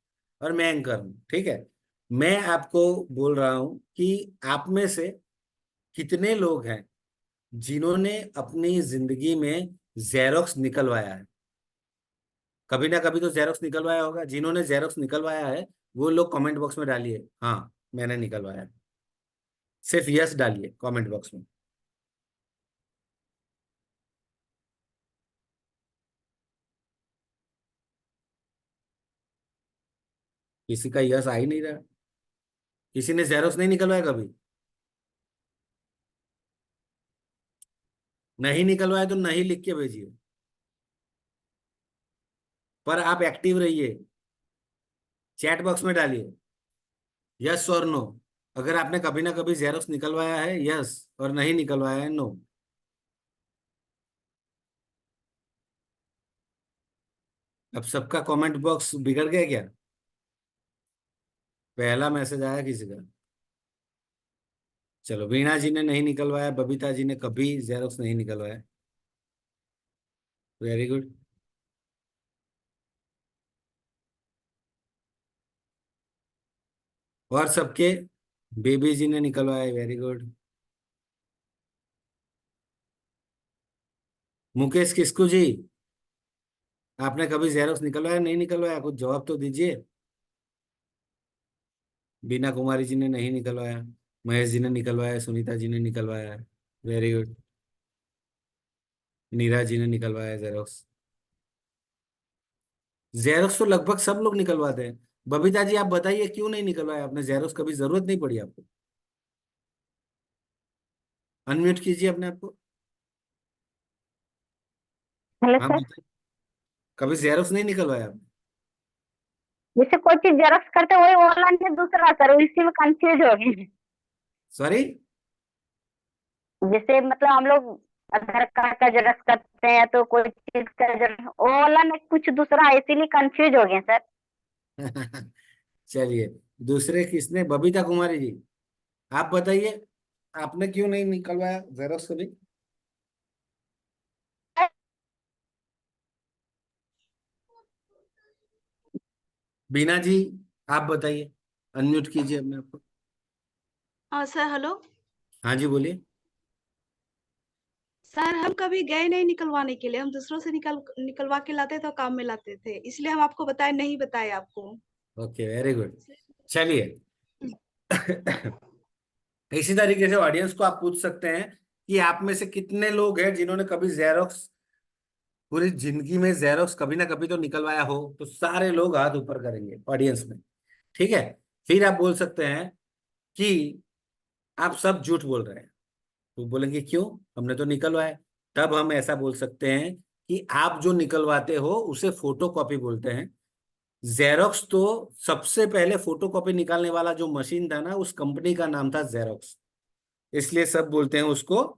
और मैं एंकर हूं, ठीक है, मैं आपको बोल रहा हूं कि आप में से कितने लोग हैं जिन्होंने अपनी जिंदगी में जेरोक्स निकलवाया है। कभी ना कभी तो जेरोक्स निकलवाया होगा, जिन्होंने जेरोक्स निकलवाया है वो लोग कमेंट बॉक्स में डालिए, हाँ मैंने निकलवाया है, सिर्फ यस डालिए कमेंट बॉक्स में। किसी का यस आ ही नहीं रहा, किसी ने जेरोक्स नहीं निकलवाया कभी। नहीं निकलवाए तो नहीं लिख के भेजिए, पर आप एक्टिव रहिए, चैट बॉक्स में डालिए यस और नो। अगर आपने कभी ना कभी जेरोक्स निकलवाया है यस, और नहीं निकलवाया है नो। अब सबका कमेंट बॉक्स बिगड़ गया क्या? पहला मैसेज आया किसी का? चलो, वीणा जी ने नहीं निकलवाया, बबीता जी ने कभी जेरोक्स नहीं निकलवाया, वेरी गुड। और सबके, बेबी जी ने निकलवाया, वेरी गुड। मुकेश किस्कू जी, आपने कभी जेरोक्स निकलवाया नहीं निकलवाया? कुछ जवाब तो दीजिए। बीना कुमारी जी ने नहीं निकलवाया, महेश जी ने निकलवाया, सुनीता जी ने निकलवाया, वेरी गुड। नीरा जी ने निकलवाया जेरोक्स। जेरोक्स तो लगभग सब लोग निकलवाते हैं। बबीता जी आप बताइए क्यों नहीं निकलवाया आपने जेरोक्स? कभी जरूरत नहीं पड़ी आपको? अनम्यूट कीजिए अपने आप को। हेलो हाँ सर। बताइए, कभी जेरोक्स नहीं निकलवाया आपने? जैसे कोई चीज जेरॉक्स करते हैं, वही ऑनलाइन है दूसरा सर, इसी में कंफ्यूज हो गए। सॉरी? जैसे मतलब हम लोग आधार कार्ड का जेरॉक्स करते हैं या तो कोई चीज का जेरॉक्स, ऑनलाइन कुछ दूसरा है, इसीलिए कंफ्यूज हो गए सर। चलिए, दूसरे किसने? बबीता कुमारी जी, आप बताइए आपने क्यों नहीं निकलवाया जेरोक्स कभी? बीना जी आप बताइए, अनम्यूट कीजिए अपने आप को। हाँ सर, हेलो हाँ जी बोलिए। सर। हम कभी गए नहीं निकलवाने के लिए, हम दूसरों से निकलवा के लाते थे और काम में लाते थे, इसलिए हम आपको बताए नहीं बताए आपको। Okay, very good. चलिए, इसी तरीके से ऑडियंस को आप पूछ सकते हैं कि आप में से कितने लोग हैं जिन्होंने कभी जेरोक्स, पूरी जिंदगी में जेरोक्स कभी ना कभी तो निकलवाया हो। तो सारे लोग हाथ ऊपर करेंगे ऑडियंस में, ठीक है? फिर आप बोल सकते हैं कि आप सब झूठ बोल रहे हैं। तो बोलेंगे क्यों, हमने तो निकलवाया। तब हम ऐसा बोल सकते हैं कि आप जो निकलवाते हो उसे फोटो कॉपी बोलते हैं। जेरोक्स तो सबसे पहले फोटो कॉपी निकालने वाला जो मशीन था ना, उस कंपनी का नाम था जेरोक्स, इसलिए सब बोलते हैं उसको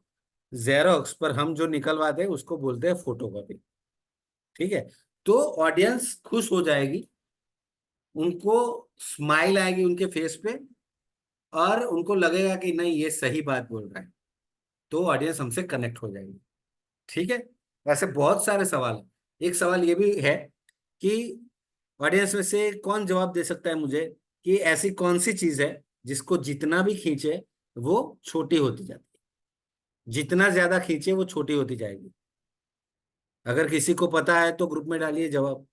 जेरोक्स, पर हम जो निकलवाते हैं उसको बोलते हैं फोटो कॉपी, ठीक है? तो ऑडियंस खुश हो जाएगी, उनको स्माइल आएगी उनके फेस पे, और उनको लगेगा कि नहीं ये सही बात बोल रहा है, तो ऑडियंस हमसे कनेक्ट हो जाएगी, ठीक है? ऐसे बहुत सारे सवाल हैं। एक सवाल ये भी है कि ऑडियंस में से कौन जवाब दे सकता है मुझे कि ऐसी कौन सी चीज है जिसको जितना भी खींचे वो छोटी होती जाती है, जितना ज्यादा खींचे वो छोटी होती जाएगी? अगर किसी को पता है तो ग्रुप में डालिए जवाब।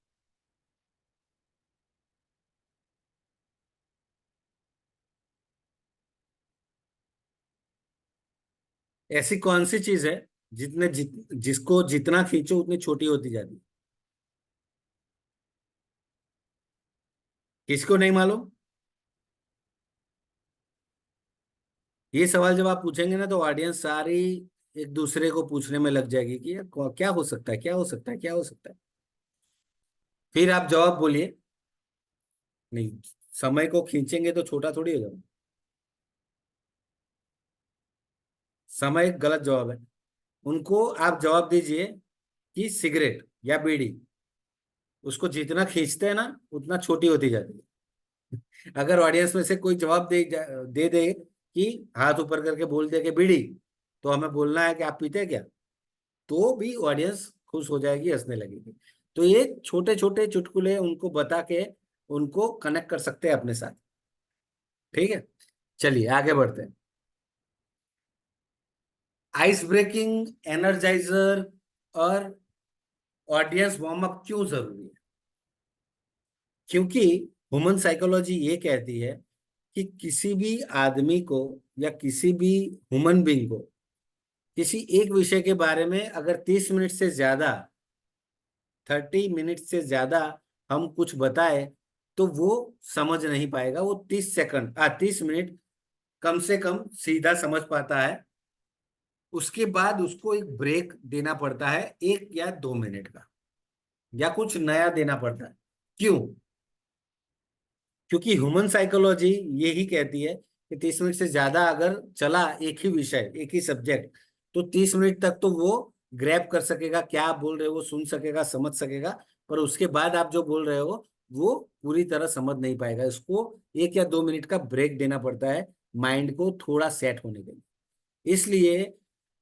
ऐसी कौन सी चीज है जिसको जितना खींचो उतनी छोटी होती जाती है? किसको नहीं मालूम? ये सवाल जब आप पूछेंगे ना तो ऑडियंस सारी एक दूसरे को पूछने में लग जाएगी कि यार क्या हो सकता है, क्या हो सकता है, क्या हो सकता है। फिर आप जवाब बोलिए। नहीं, समय को खींचेंगे तो छोटा थोड़ी हो जाएगा। समय गलत जवाब है। उनको आप जवाब दीजिए कि सिगरेट या बीड़ी, उसको जितना खींचते हैं ना उतना छोटी होती जाती है। अगर ऑडियंस में से कोई जवाब दे कि हाथ ऊपर करके बोल दे कि बीड़ी, तो हमें बोलना है कि आप पीते हैं क्या, तो भी ऑडियंस खुश हो जाएगी, हंसने लगेगी। तो ये छोटे छोटे चुटकुले उनको बता के उनको कनेक्ट कर सकते हैं अपने साथ, ठीक है? चलिए आगे बढ़ते हैं। आइस ब्रेकिंग, एनर्जाइजर और ऑडियंस वार्म अप क्यों जरूरी है? क्योंकि ह्यूमन साइकोलॉजी ये कहती है कि किसी भी आदमी को या किसी भी ह्यूमन बीइंग को किसी एक विषय के बारे में अगर 30 मिनट से ज्यादा, 30 मिनट से ज्यादा हम कुछ बताए तो वो समझ नहीं पाएगा। वो 30 मिनट कम से कम सीधा समझ पाता है उसके बाद उसको एक ब्रेक देना पड़ता है 1 या 2 मिनट का, या कुछ नया देना पड़ता है। क्यों? क्योंकि ह्यूमन साइकोलॉजी यही कहती है कि 30 मिनट से ज्यादा अगर चला एक ही विषय, एक ही सब्जेक्ट, तो 30 मिनट तक तो वो ग्रैब कर सकेगा, क्या आप बोल रहे हो वो सुन सकेगा, समझ सकेगा, पर उसके बाद आप जो बोल रहे हो वो पूरी तरह समझ नहीं पाएगा। इसको 1 या 2 मिनट का ब्रेक देना पड़ता है माइंड को थोड़ा सेट होने के लिए। इसलिए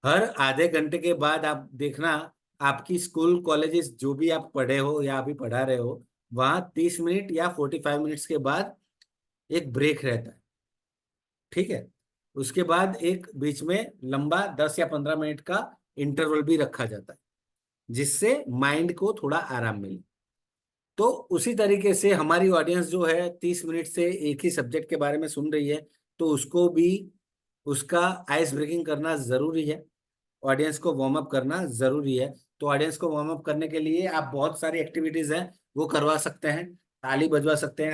हर आधे घंटे के बाद आप देखना, आपकी स्कूल कॉलेजेस जो भी आप पढ़े हो या अभी पढ़ा रहे हो, वहां 30 मिनट या 45 मिनट्स के बाद एक ब्रेक रहता है, ठीक है। उसके बाद एक बीच में लंबा 10 या 15 मिनट का इंटरवल भी रखा जाता है, जिससे माइंड को थोड़ा आराम मिले। तो उसी तरीके से हमारी ऑडियंस जो है 30 मिनट से एक ही सब्जेक्ट के बारे में सुन रही है, तो उसको भी उसका आइस ब्रेकिंग करना जरूरी है, ऑडियंस को वार्म अप करना जरूरी है। तो ऑडियंस को वार्म अप करने के लिए आप बहुत सारी एक्टिविटीज हैं वो करवा सकते हैं, ताली बजवा सकते हैं।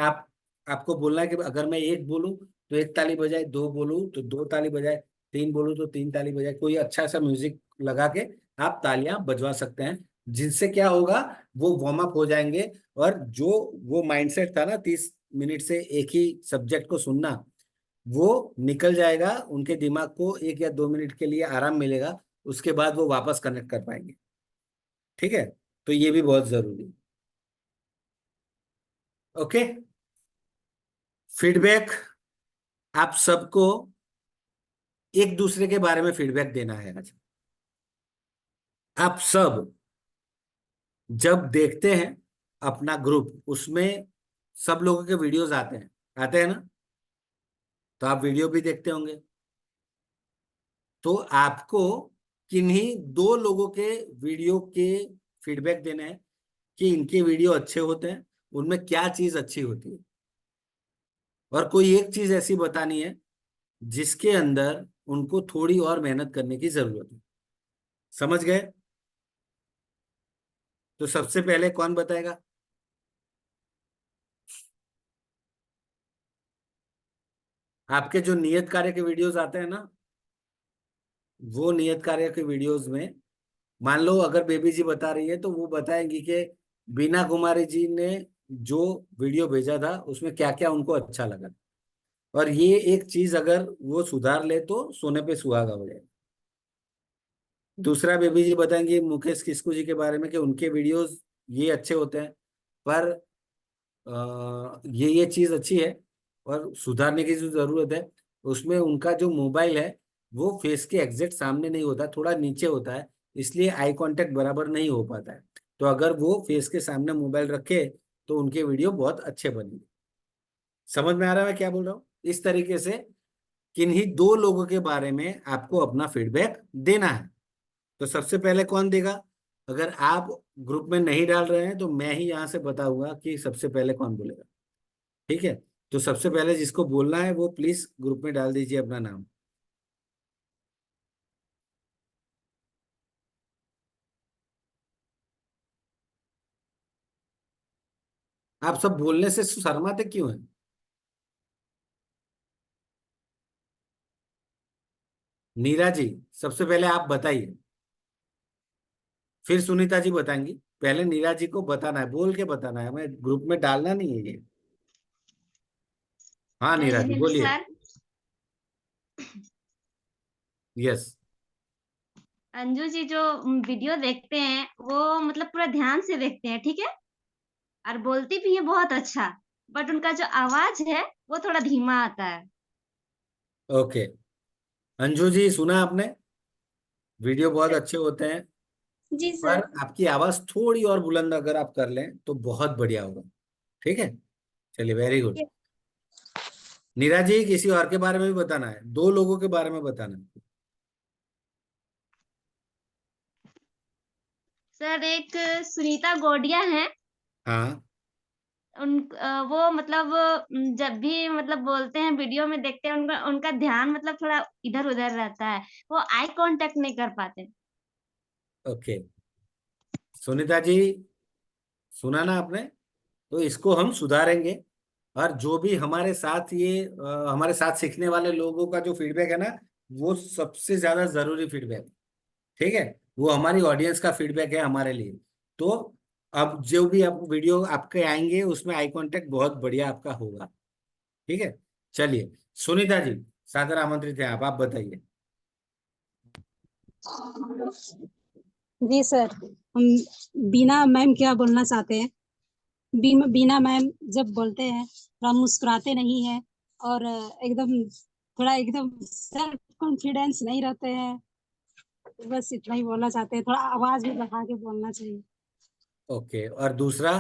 आपको बोलना है कि अगर मैं 1 बोलूं तो 1 ताली बजाए, 2 बोलूं तो 2 ताली बजाए, 3 बोलूं तो 3 ताली बजाए। कोई अच्छा सा म्यूजिक लगा के आप तालियां बजवा सकते हैं, जिनसे क्या होगा, वो वार्म अप हो जाएंगे। और जो वो माइंडसेट था ना 30 मिनट से एक ही सब्जेक्ट को सुनना, वो निकल जाएगा, उनके दिमाग को 1 या 2 मिनट के लिए आराम मिलेगा, उसके बाद वो वापस कनेक्ट कर पाएंगे, ठीक है। तो ये भी बहुत जरूरी है। ओके, फीडबैक, आप सबको एक दूसरे के बारे में फीडबैक देना है आज। आप सब जब देखते हैं अपना ग्रुप, उसमें सब लोगों के वीडियोस आते हैं ना, तो आप वीडियो भी देखते होंगे। तो आपको किन्हीं 2 लोगों के वीडियो के फीडबैक देने हैं कि इनके वीडियो अच्छे होते हैं, उनमें क्या चीज अच्छी होती है, और कोई एक चीज ऐसी बतानी है जिसके अंदर उनको थोड़ी और मेहनत करने की जरूरत है। समझ गए? तो सबसे पहले कौन बताएगा? आपके जो नियत कार्य के वीडियोस आते हैं ना, वो नियत कार्य के वीडियोस में मान लो अगर बेबी जी बता रही है तो वो बताएंगी कि बीना कुमारी जी ने जो वीडियो भेजा था उसमें क्या क्या उनको अच्छा लगा, और ये एक चीज अगर वो सुधार ले तो सोने पे सुहागा हो जाए। दूसरा बेबी जी बताएंगे मुकेश किस्कू जी के बारे में कि उनके वीडियोस ये अच्छे होते हैं, पर ये चीज अच्छी है और सुधारने की जो जरूरत है, उसमें उनका जो मोबाइल है वो फेस के एग्जैक्ट सामने नहीं होता, थोड़ा नीचे होता है, इसलिए आई कांटेक्ट बराबर नहीं हो पाता है। तो अगर वो फेस के सामने मोबाइल रखे तो उनके वीडियो बहुत अच्छे बनेंगे। समझ में आ रहा है मैं क्या बोल रहा हूँ? इस तरीके से किन्हीं 2 लोगों के बारे में आपको अपना फीडबैक देना है। तो सबसे पहले कौन देगा? अगर आप ग्रुप में नहीं डाल रहे हैं तो मैं ही यहां से बताऊंगा कि सबसे पहले कौन बोलेगा, ठीक है। तो सबसे पहले जिसको बोलना है वो प्लीज ग्रुप में डाल दीजिए अपना नाम। आप सब बोलने से शर्माते क्यों हैं? नीरा जी, सबसे पहले आप बताइए, फिर सुनीता जी बताएंगी। पहले नीरा जी को बताना है, बोल के बताना है, हमें ग्रुप में डालना नहीं है ये। हाँ नीरा जी हेलो बोलिए। Sir, yes. अंजू जी जो वीडियो देखते हैं वो मतलब पूरा ध्यान से देखते हैं, ठीक है, और बोलती भी है बहुत अच्छा, बट उनका जो आवाज है वो थोड़ा धीमा आता है। ओके, अंजू जी सुना आपने, वीडियो बहुत अच्छे होते हैं, जी पर सर। आपकी आवाज थोड़ी और बुलंद अगर आप कर लें तो बहुत बढ़िया होगा, ठीक है। चलिए, वेरी गुड। नीरा जी, किसी और के बारे में भी बताना है, 2 लोगों के बारे में बताना है। सर एक सुनीता गोडिया है, हाँ, वो मतलब जब भी मतलब बोलते हैं वीडियो में देखते हैं उनका उनका ध्यान मतलब थोड़ा इधर उधर रहता है, वो आई कांटेक्ट नहीं कर पाते। ओके। सुनीता जी, सुना ना आपने, तो इसको हम सुधारेंगे। और जो भी हमारे साथ हमारे साथ सीखने वाले लोगों का जो फीडबैक है ना, वो सबसे ज्यादा जरूरी फीडबैक, ठीक है, वो हमारी ऑडियंस का फीडबैक है हमारे लिए। तो अब जो भी आप वीडियो आपके आएंगे उसमें आई कांटेक्ट बहुत बढ़िया आपका होगा, ठीक है। चलिए सुनीता जी, सादर आमंत्रित है आप बताइए। जी सर, हम बीना मैम क्या बोलना चाहते हैं। बीना मैम जब बोलते हैं थोड़ा मुस्कुराते नहीं है और एकदम सेल्फ कॉन्फिडेंस नहीं रहते हैं। बस इतना ही बोलना चाहते हैं, थोड़ा आवाज भी बढ़ा के बोलना चाहिए। ओके, और दूसरा?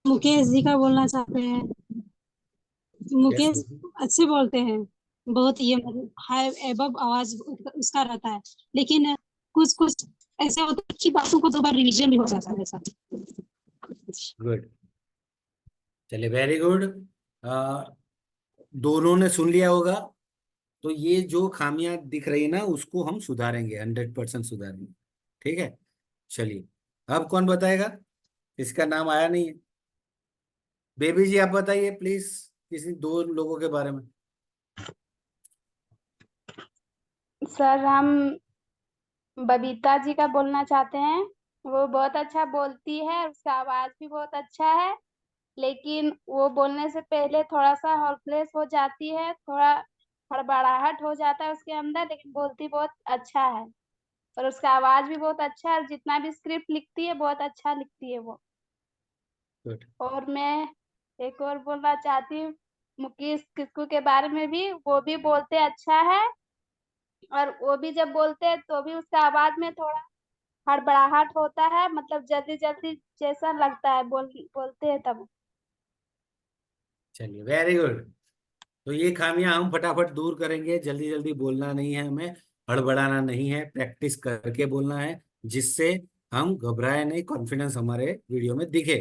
मुकेश जी का बोलना चाहते हैं। यस। मुकेश अच्छे बोलते हैं, बहुत ये हाई एबव आवाज उसका रहता है, लेकिन कुछ कुछ ऐसे होता है कि बातों को 2 बार रिवीजन भी हो जाता है ऐसा। गुड, चलिए वेरी गुड। दोनों ने सुन लिया होगा, तो ये जो खामियां दिख रही है ना उसको हम सुधारेंगे, 100% सुधारेंगे, ठीक है। चलिए अब कौन बताएगा? इसका नाम आया नहीं है। बेबी जी आप बताइए प्लीज, किसी 2 लोगों के बारे में। सर हम बबीता जी का बोलना चाहते हैं। वो बहुत अच्छा बोलती है, उसका आवाज भी बहुत अच्छा है, लेकिन वो बोलने से पहले थोड़ा सा हॉर्सलेस हो जाती है, थोड़ा हड़बड़ाहट हो जाता है उसके अंदर, लेकिन बोलती बहुत अच्छा है और उसका आवाज भी बहुत अच्छा है। जितना भी स्क्रिप्ट लिखती है बहुत अच्छा लिखती है वो। गुड। और मैं एक और बोलना चाहती हूँ मुकेश किस्कू के बारे में भी, वो भी बोलते अच्छा है और वो भी जब बोलते हैं तो भी उसका आवाज में थोड़ा हड़बड़ाहट होता है, मतलब जल्दी जल्दी जैसा लगता है बोलते हैं तब। चलिए वेरी गुड। तो ये खामियां हम फटाफट दूर करेंगे, जल्दी जल्दी बोलना नहीं है हमें, हड़बड़ाना नहीं है, प्रैक्टिस करके बोलना है, जिससे हम घबराए नहीं, कॉन्फिडेंस हमारे वीडियो में दिखे,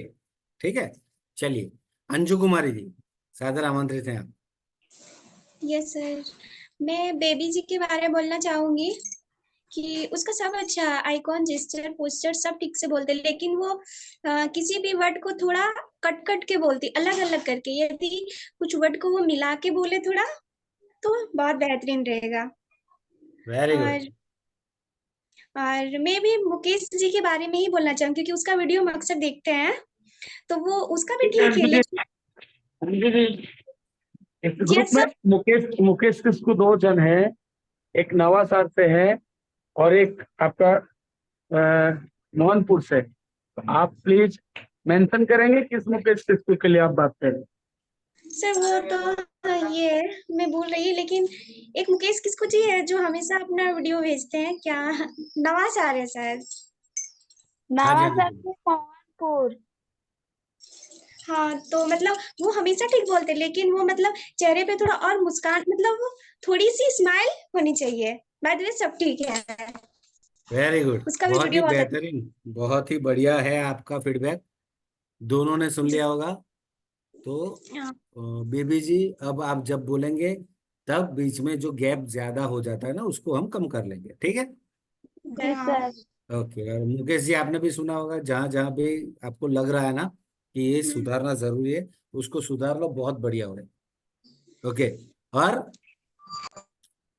ठीक है। चलिए अंजू कुमारी जी, सादर आमंत्रित हैं आप। यस सर, मैं बेबी जी के बारे में बोलना चाहूंगी कि उसका सब अच्छा, आइकॉन जेस्चर पोस्चर सब ठीक से बोलते, लेकिन वो किसी भी वर्ड को थोड़ा कट कट के बोलती, अलग अलग करके। यदि कुछ वर्ड को वो मिला के बोले थोड़ा तो बहुत बेहतरीन रहेगा। Very good. और और मैं भी मुकेश जी के बारे में ही बोलना चाहूंगी, क्योंकि उसका वीडियो हम अक्सर देखते हैं, तो वो उसका भी ठीक है, लेकिन इस ग्रुप यस में सर। मुकेश किस्कू 2 जन है, एक नवासार से है और एक आपका मोहनपुर से। तो आप प्लीज मेंशन करेंगे किस मुकेश किस्कू के लिए आप बात करें। सर वो तो ये मैं भूल रही है, लेकिन एक मुकेश किसको जी है जो हमेशा अपना वीडियो भेजते हैं, क्या नवाचार है शायद। हाँ जी, हाँ नवाचार जी। से मोहनपुर। हाँ, तो मतलब वो हमेशा ठीक बोलते हैं, लेकिन वो मतलब चेहरे पे थोड़ा और मुस्कान, मतलब वो थोड़ी सी स्माइल होनी चाहिए। बाय द वे सब ठीक है, वेरी गुड, उसका भी बहुत ही वीडियो बहुत अच्छा। बेहतरीन, बहुत ही बढ़िया है आपका फीडबैक, दोनों ने सुन लिया होगा। तो हाँ, बेबी जी अब आप जब बोलेंगे तब बीच में जो गैप ज्यादा हो जाता है ना उसको हम कम कर लेंगे, ठीक है। जी सर। ओके, और मुकेश जी आपने भी सुना होगा, जहां जहां भी आपको लग रहा है ना कि ये सुधारना जरूरी है, उसको सुधार लो, बहुत बढ़िया हो रहा है। ओके, और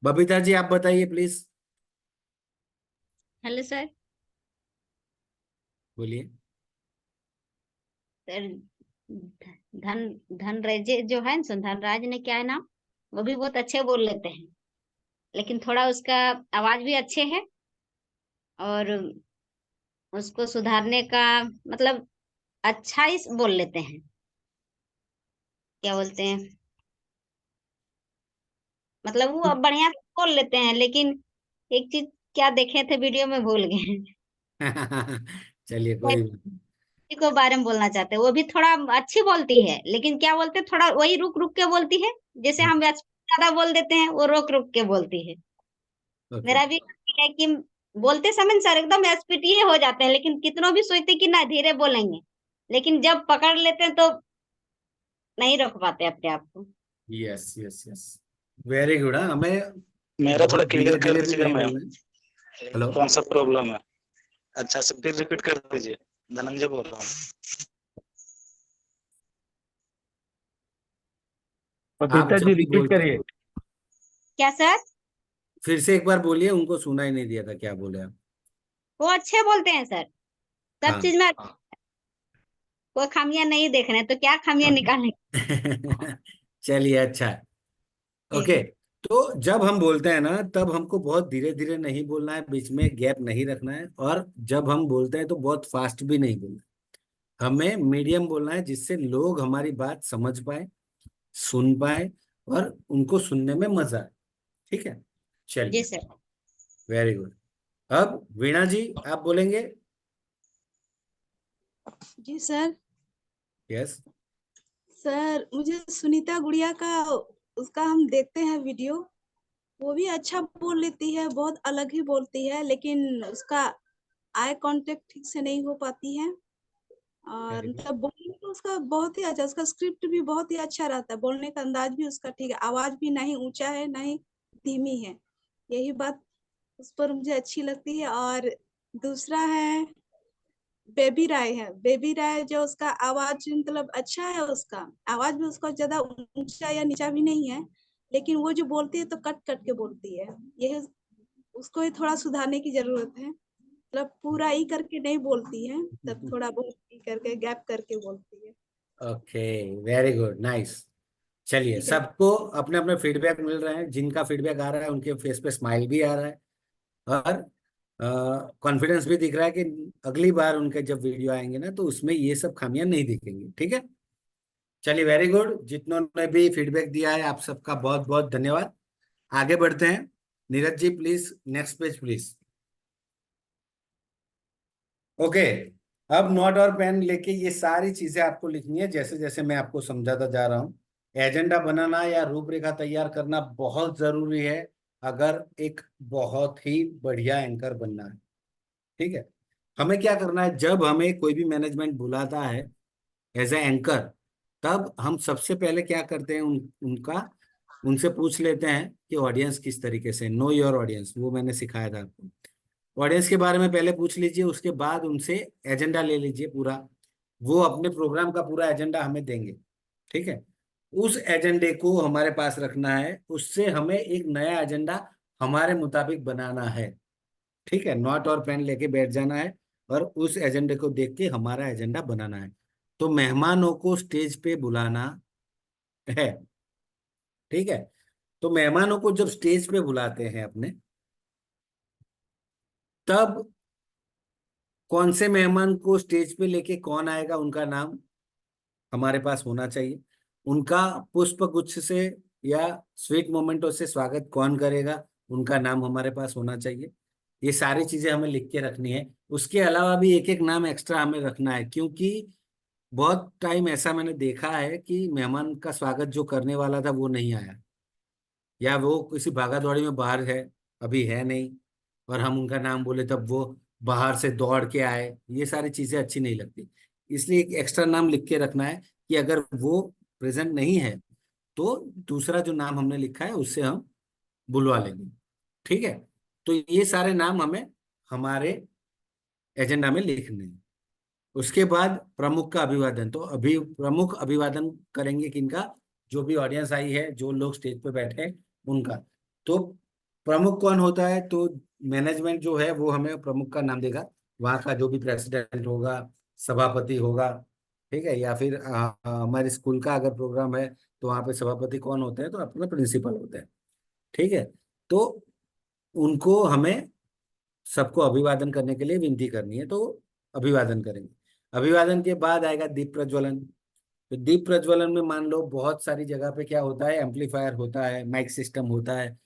बबीता जी आप बताइए प्लीज। Hello sir. बोलिए। सर धन धनराज जो है ना, धनराज ने क्या है ना, वो भी बहुत अच्छे बोल लेते हैं, लेकिन थोड़ा उसका आवाज भी अच्छे है, और उसको सुधारने का मतलब अच्छा ही बोल लेते हैं, क्या बोलते हैं, मतलब वो अब बढ़िया से बोल लेते हैं, लेकिन एक चीज क्या देखे थे वीडियो में भूल गए। चलिए कोई बात किसी को बारे में बोलना चाहते हैं, वो भी थोड़ा अच्छी बोलती है, लेकिन क्या बोलते हैं, थोड़ा वही रुक रुक के बोलती है, जैसे नहीं। हम ज्यादा बोल देते हैं, वो रोक रुक के बोलती है। ओके। मेरा भी है कि बोलते समय सर एकदम स्पीड हो जाते हैं, लेकिन कितनों भी सोचते कि ना धीरे बोलेंगे, लेकिन जब पकड़ लेते हैं तो नहीं रोक पाते अपने आप को। Yes yes yes, very good. हाँ, हमें मेरा थोड़ा बहुत क्लियर धीरे कर धीरे भी दीजिएगा नहीं मैम, बोलना है। हेलो। कौन सा प्रॉब्लम है? अच्छा से फिर रिपीट कर दीजिए। धनंजय बोल रहा हूँ। आप बबीता जब जी भी रिपीट बोलते करिए। क्या सर? फिर से एक बार बोलिए, उनको सुना ही नहीं दिया था क्या बोले आप। वो अच्छे बोलते हैं सर, सब हाँ चीज में कोई खामियां नहीं देख रहे हैं तो क्या खामियां निकालें। चलिए अच्छा है। जी ओके, सर। तो जब हम बोलते हैं ना तब हमको बहुत धीरे धीरे नहीं बोलना है, बीच में गैप नहीं रखना है, और जब हम बोलते हैं तो बहुत फास्ट भी नहीं बोलना है। हमें मीडियम बोलना है जिससे लोग हमारी बात समझ पाए, सुन पाए, और उनको सुनने में मजा आए। ठीक है, जी चलिए, सर। Very good. अब वीणा जी आप बोलेंगे। जी सर। यस। सर मुझे सुनीता गुड़िया का उसका हम देखते हैं वीडियो, वो भी अच्छा बोल लेती है, बहुत अलग ही बोलती है, लेकिन उसका आई कांटेक्ट ठीक से नहीं हो पाती है। और वेरी गुड। मतलब बोलने का उसका बहुत ही अच्छा, उसका स्क्रिप्ट भी बहुत ही अच्छा रहता है, बोलने का अंदाज भी उसका ठीक है, आवाज भी ना ही ऊंचा है ना ही धीमी है, यही बात उस पर मुझे अच्छी लगती है। और दूसरा है बेबी राय है, बेबी राय जो उसका आवाज मतलब अच्छा है, उसका आवाज भी उसका ज्यादा ऊंचा या नीचा भी नहीं है, लेकिन वो जो बोलती है तो कट कट के बोलती है, यही उसको ही थोड़ा सुधारने की जरूरत है, मतलब पूरा ई करके नहीं बोलती है, तब थोड़ा बहुत ई करके गैप करके बोलती है। Okay, very good, nice. चलिए, ठीक है। सबको अपने अपने फीडबैक मिल रहे हैं, जिनका फीडबैक आ रहा है उनके फेस पे स्माइल भी आ रहा है, और कॉन्फिडेंस भी दिख रहा है कि अगली बार उनके जब वीडियो आएंगे ना तो उसमें ये सब खामियां नहीं दिखेंगी। ठीक है, चलिए, वेरी गुड। जितनों ने भी फीडबैक दिया है आप सबका बहुत बहुत धन्यवाद। आगे बढ़ते हैं। Neeraj ji please, next page please. Okay, अब नोट और पेन लेके ये सारी चीजें आपको लिखनी है जैसे जैसे मैं आपको समझाता जा रहा हूँ। एजेंडा बनाना या रूपरेखा तैयार करना बहुत जरूरी है अगर एक बहुत ही बढ़िया एंकर बनना है। ठीक है, हमें क्या करना है, जब हमें कोई भी मैनेजमेंट बुलाता है एज ए एंकर, तब हम सबसे पहले क्या करते हैं, उनसे पूछ लेते हैं कि ऑडियंस किस तरीके से, नो योर ऑडियंस, वो मैंने सिखाया था आपको। ऑडियंस के बारे में पहले पूछ लीजिए, उसके बाद उनसे एजेंडा ले लीजिए पूरा। वो अपने प्रोग्राम का पूरा एजेंडा हमें देंगे। ठीक है, उस एजेंडे को हमारे पास रखना है, उससे हमें एक नया एजेंडा हमारे मुताबिक बनाना है। ठीक है, नोट और पेन लेके बैठ जाना है और उस एजेंडे को देख के हमारा एजेंडा बनाना है। तो मेहमानों को स्टेज पे बुलाना है। ठीक है, तो मेहमानों को जब स्टेज पे बुलाते हैं अपने, तब कौन से मेहमान को स्टेज पे लेके कौन आएगा उनका नाम हमारे पास होना चाहिए। उनका पुष्प गुच्छ से या स्वीट मोमेंटों से स्वागत कौन करेगा, उनका नाम हमारे पास होना चाहिए। ये सारी चीजें हमें लिख के रखनी है। उसके अलावा भी एक एक नाम एक्स्ट्रा हमें रखना है, क्योंकि बहुत टाइम ऐसा मैंने देखा है कि मेहमान का स्वागत जो करने वाला था वो नहीं आया, या वो किसी भागा दौड़ी में बाहर है, अभी है नहीं, और हम उनका नाम बोले तब वो बाहर से दौड़ के आए। ये सारी चीजें अच्छी नहीं लगती। इसलिए एक एक्स्ट्रा नाम लिख के रखना है कि अगर वो प्रेजेंट नहीं है तो दूसरा जो नाम हमने लिखा है उससे हम बुलवा लेंगे। ठीक है, तो ये सारे नाम हमें हमारे एजेंडा में लिखने हैं। उसके बाद प्रमुख का अभिवादन, तो अभी प्रमुख अभिवादन करेंगे किनका, जो भी ऑडियंस आई है, जो लोग स्टेज पे बैठे हैं उनका। तो प्रमुख कौन होता है, तो मैनेजमेंट जो है वो हमें प्रमुख का नाम देगा। वहाँ का जो भी प्रेसिडेंट होगा, सभापति होगा। ठीक है, या फिर हमारे स्कूल का अगर प्रोग्राम है तो वहाँ पे सभापति कौन होते हैं, तो अपना प्रिंसिपल होते हैं। ठीक है, तो उनको हमें सबको अभिवादन करने के लिए विनती करनी है, तो अभिवादन करेंगे। अभिवादन के बाद आएगा दीप प्रज्वलन। तो दीप प्रज्वलन में मान लो बहुत सारी जगह पे क्या होता है, एम्पलीफायर होता है, माइक सिस्टम होता है,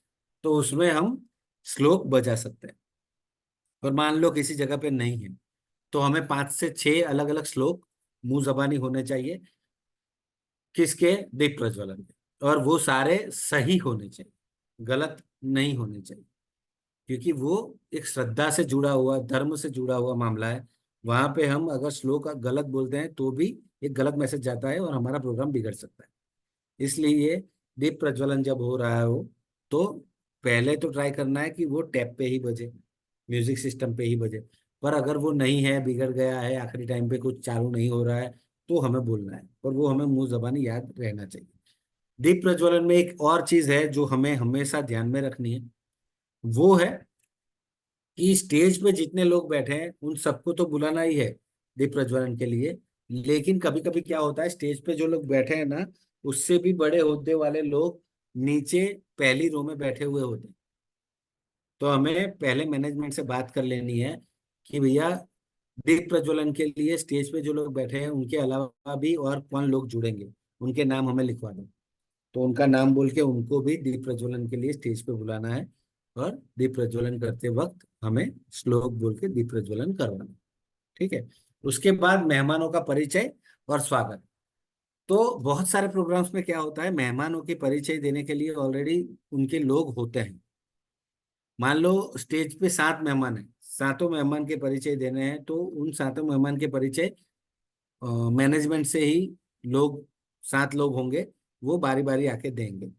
तो उसमें हम श्लोक बजा सकते हैं। और मान लो किसी जगह पे नहीं है, तो हमें 5 से 6 अलग अलग श्लोक मुंह जबानी होने चाहिए। किसके, दीप प्रज्वलन के, और वो सारे सही होने चाहिए, गलत नहीं होने चाहिए, क्योंकि वो एक श्रद्धा से जुड़ा हुआ, धर्म से जुड़ा हुआ मामला है। वहां पे हम अगर श्लोक गलत बोलते हैं तो भी एक गलत मैसेज जाता है और हमारा प्रोग्राम बिगड़ सकता है। इसलिए दीप प्रज्वलन जब हो रहा हो तो पहले तो ट्राई करना है कि वो टैप पे ही बजे, म्यूजिक सिस्टम पे ही बजे। पर अगर वो नहीं है, बिगड़ गया है, आखिरी टाइम पे कुछ चालू नहीं हो रहा है, तो हमें बोलना है, और वो हमें मुंह जबानी याद रहना चाहिए। दीप प्रज्वलन में एक और चीज है जो हमें हमेशा ध्यान में रखनी है, वो है कि स्टेज पे जितने लोग बैठे हैं उन सबको तो बुलाना ही है दीप प्रज्वलन के लिए। लेकिन कभी कभी क्या होता है, स्टेज पे जो लोग बैठे हैं ना, उससे भी बड़े ओहदे वाले लोग नीचे पहली रो में बैठे हुए होते हैं। तो हमें पहले मैनेजमेंट से बात कर लेनी है कि भैया दीप प्रज्वलन के लिए स्टेज पे जो लोग बैठे हैं उनके अलावा भी और कौन लोग जुड़ेंगे, उनके नाम हमें लिखवा दो। तो उनका नाम बोल के उनको भी दीप प्रज्वलन के लिए स्टेज पे बुलाना है, और दीप प्रज्वलन करते वक्त हमें श्लोक बोल के दीप प्रज्वलन करवाना है। ठीक है। उसके बाद मेहमानों का परिचय और स्वागत। तो बहुत सारे प्रोग्राम्स में क्या होता है, मेहमानों के परिचय देने के लिए ऑलरेडी उनके लोग होते हैं। मान लो स्टेज पे 7 मेहमान हैं, 7 मेहमान के परिचय देने हैं, तो उन 7 मेहमान के परिचय मैनेजमेंट से ही लोग, 7 लोग होंगे, वो बारी बारी आके देंगे।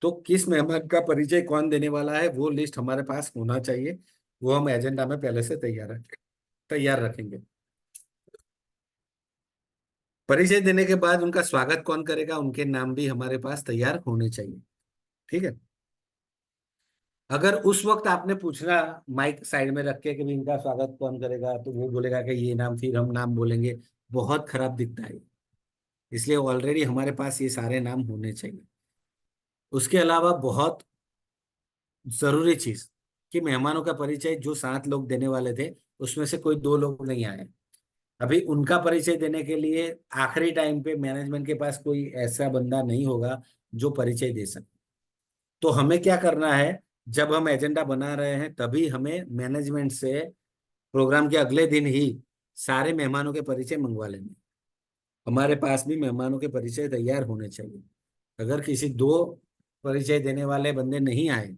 तो किस मेहमान का परिचय कौन देने वाला है वो लिस्ट हमारे पास होना चाहिए, वो हम एजेंडा में पहले से तैयार रखेंगे। परिचय देने के बाद उनका स्वागत कौन करेगा, उनके नाम भी हमारे पास तैयार होने चाहिए। ठीक है। अगर उस वक्त आपने पूछना माइक साइड में रख के कि भी इनका स्वागत कौन करेगा, तो वो बोलेगा कि ये नाम, फिर हम नाम बोलेंगे, बहुत खराब दिखता है। इसलिए ऑलरेडी हमारे पास ये सारे नाम होने चाहिए। उसके अलावा बहुत जरूरी चीज कि मेहमानों का परिचय जो 7 लोग देने वाले थे उसमें से कोई 2 लोग नहीं आए। अभी उनका परिचय देने के लिए आखिरी टाइम पे मैनेजमेंट के पास कोई ऐसा बंदा नहीं होगा जो परिचय दे सके। तो हमें क्या करना है, जब हम एजेंडा बना रहे हैं तभी हमें मैनेजमेंट से प्रोग्राम के अगले दिन ही सारे मेहमानों के परिचय मंगवा लेंगे। हमारे पास भी मेहमानों के परिचय तैयार होने चाहिए। अगर किसी 2 परिचय देने वाले बंदे नहीं आए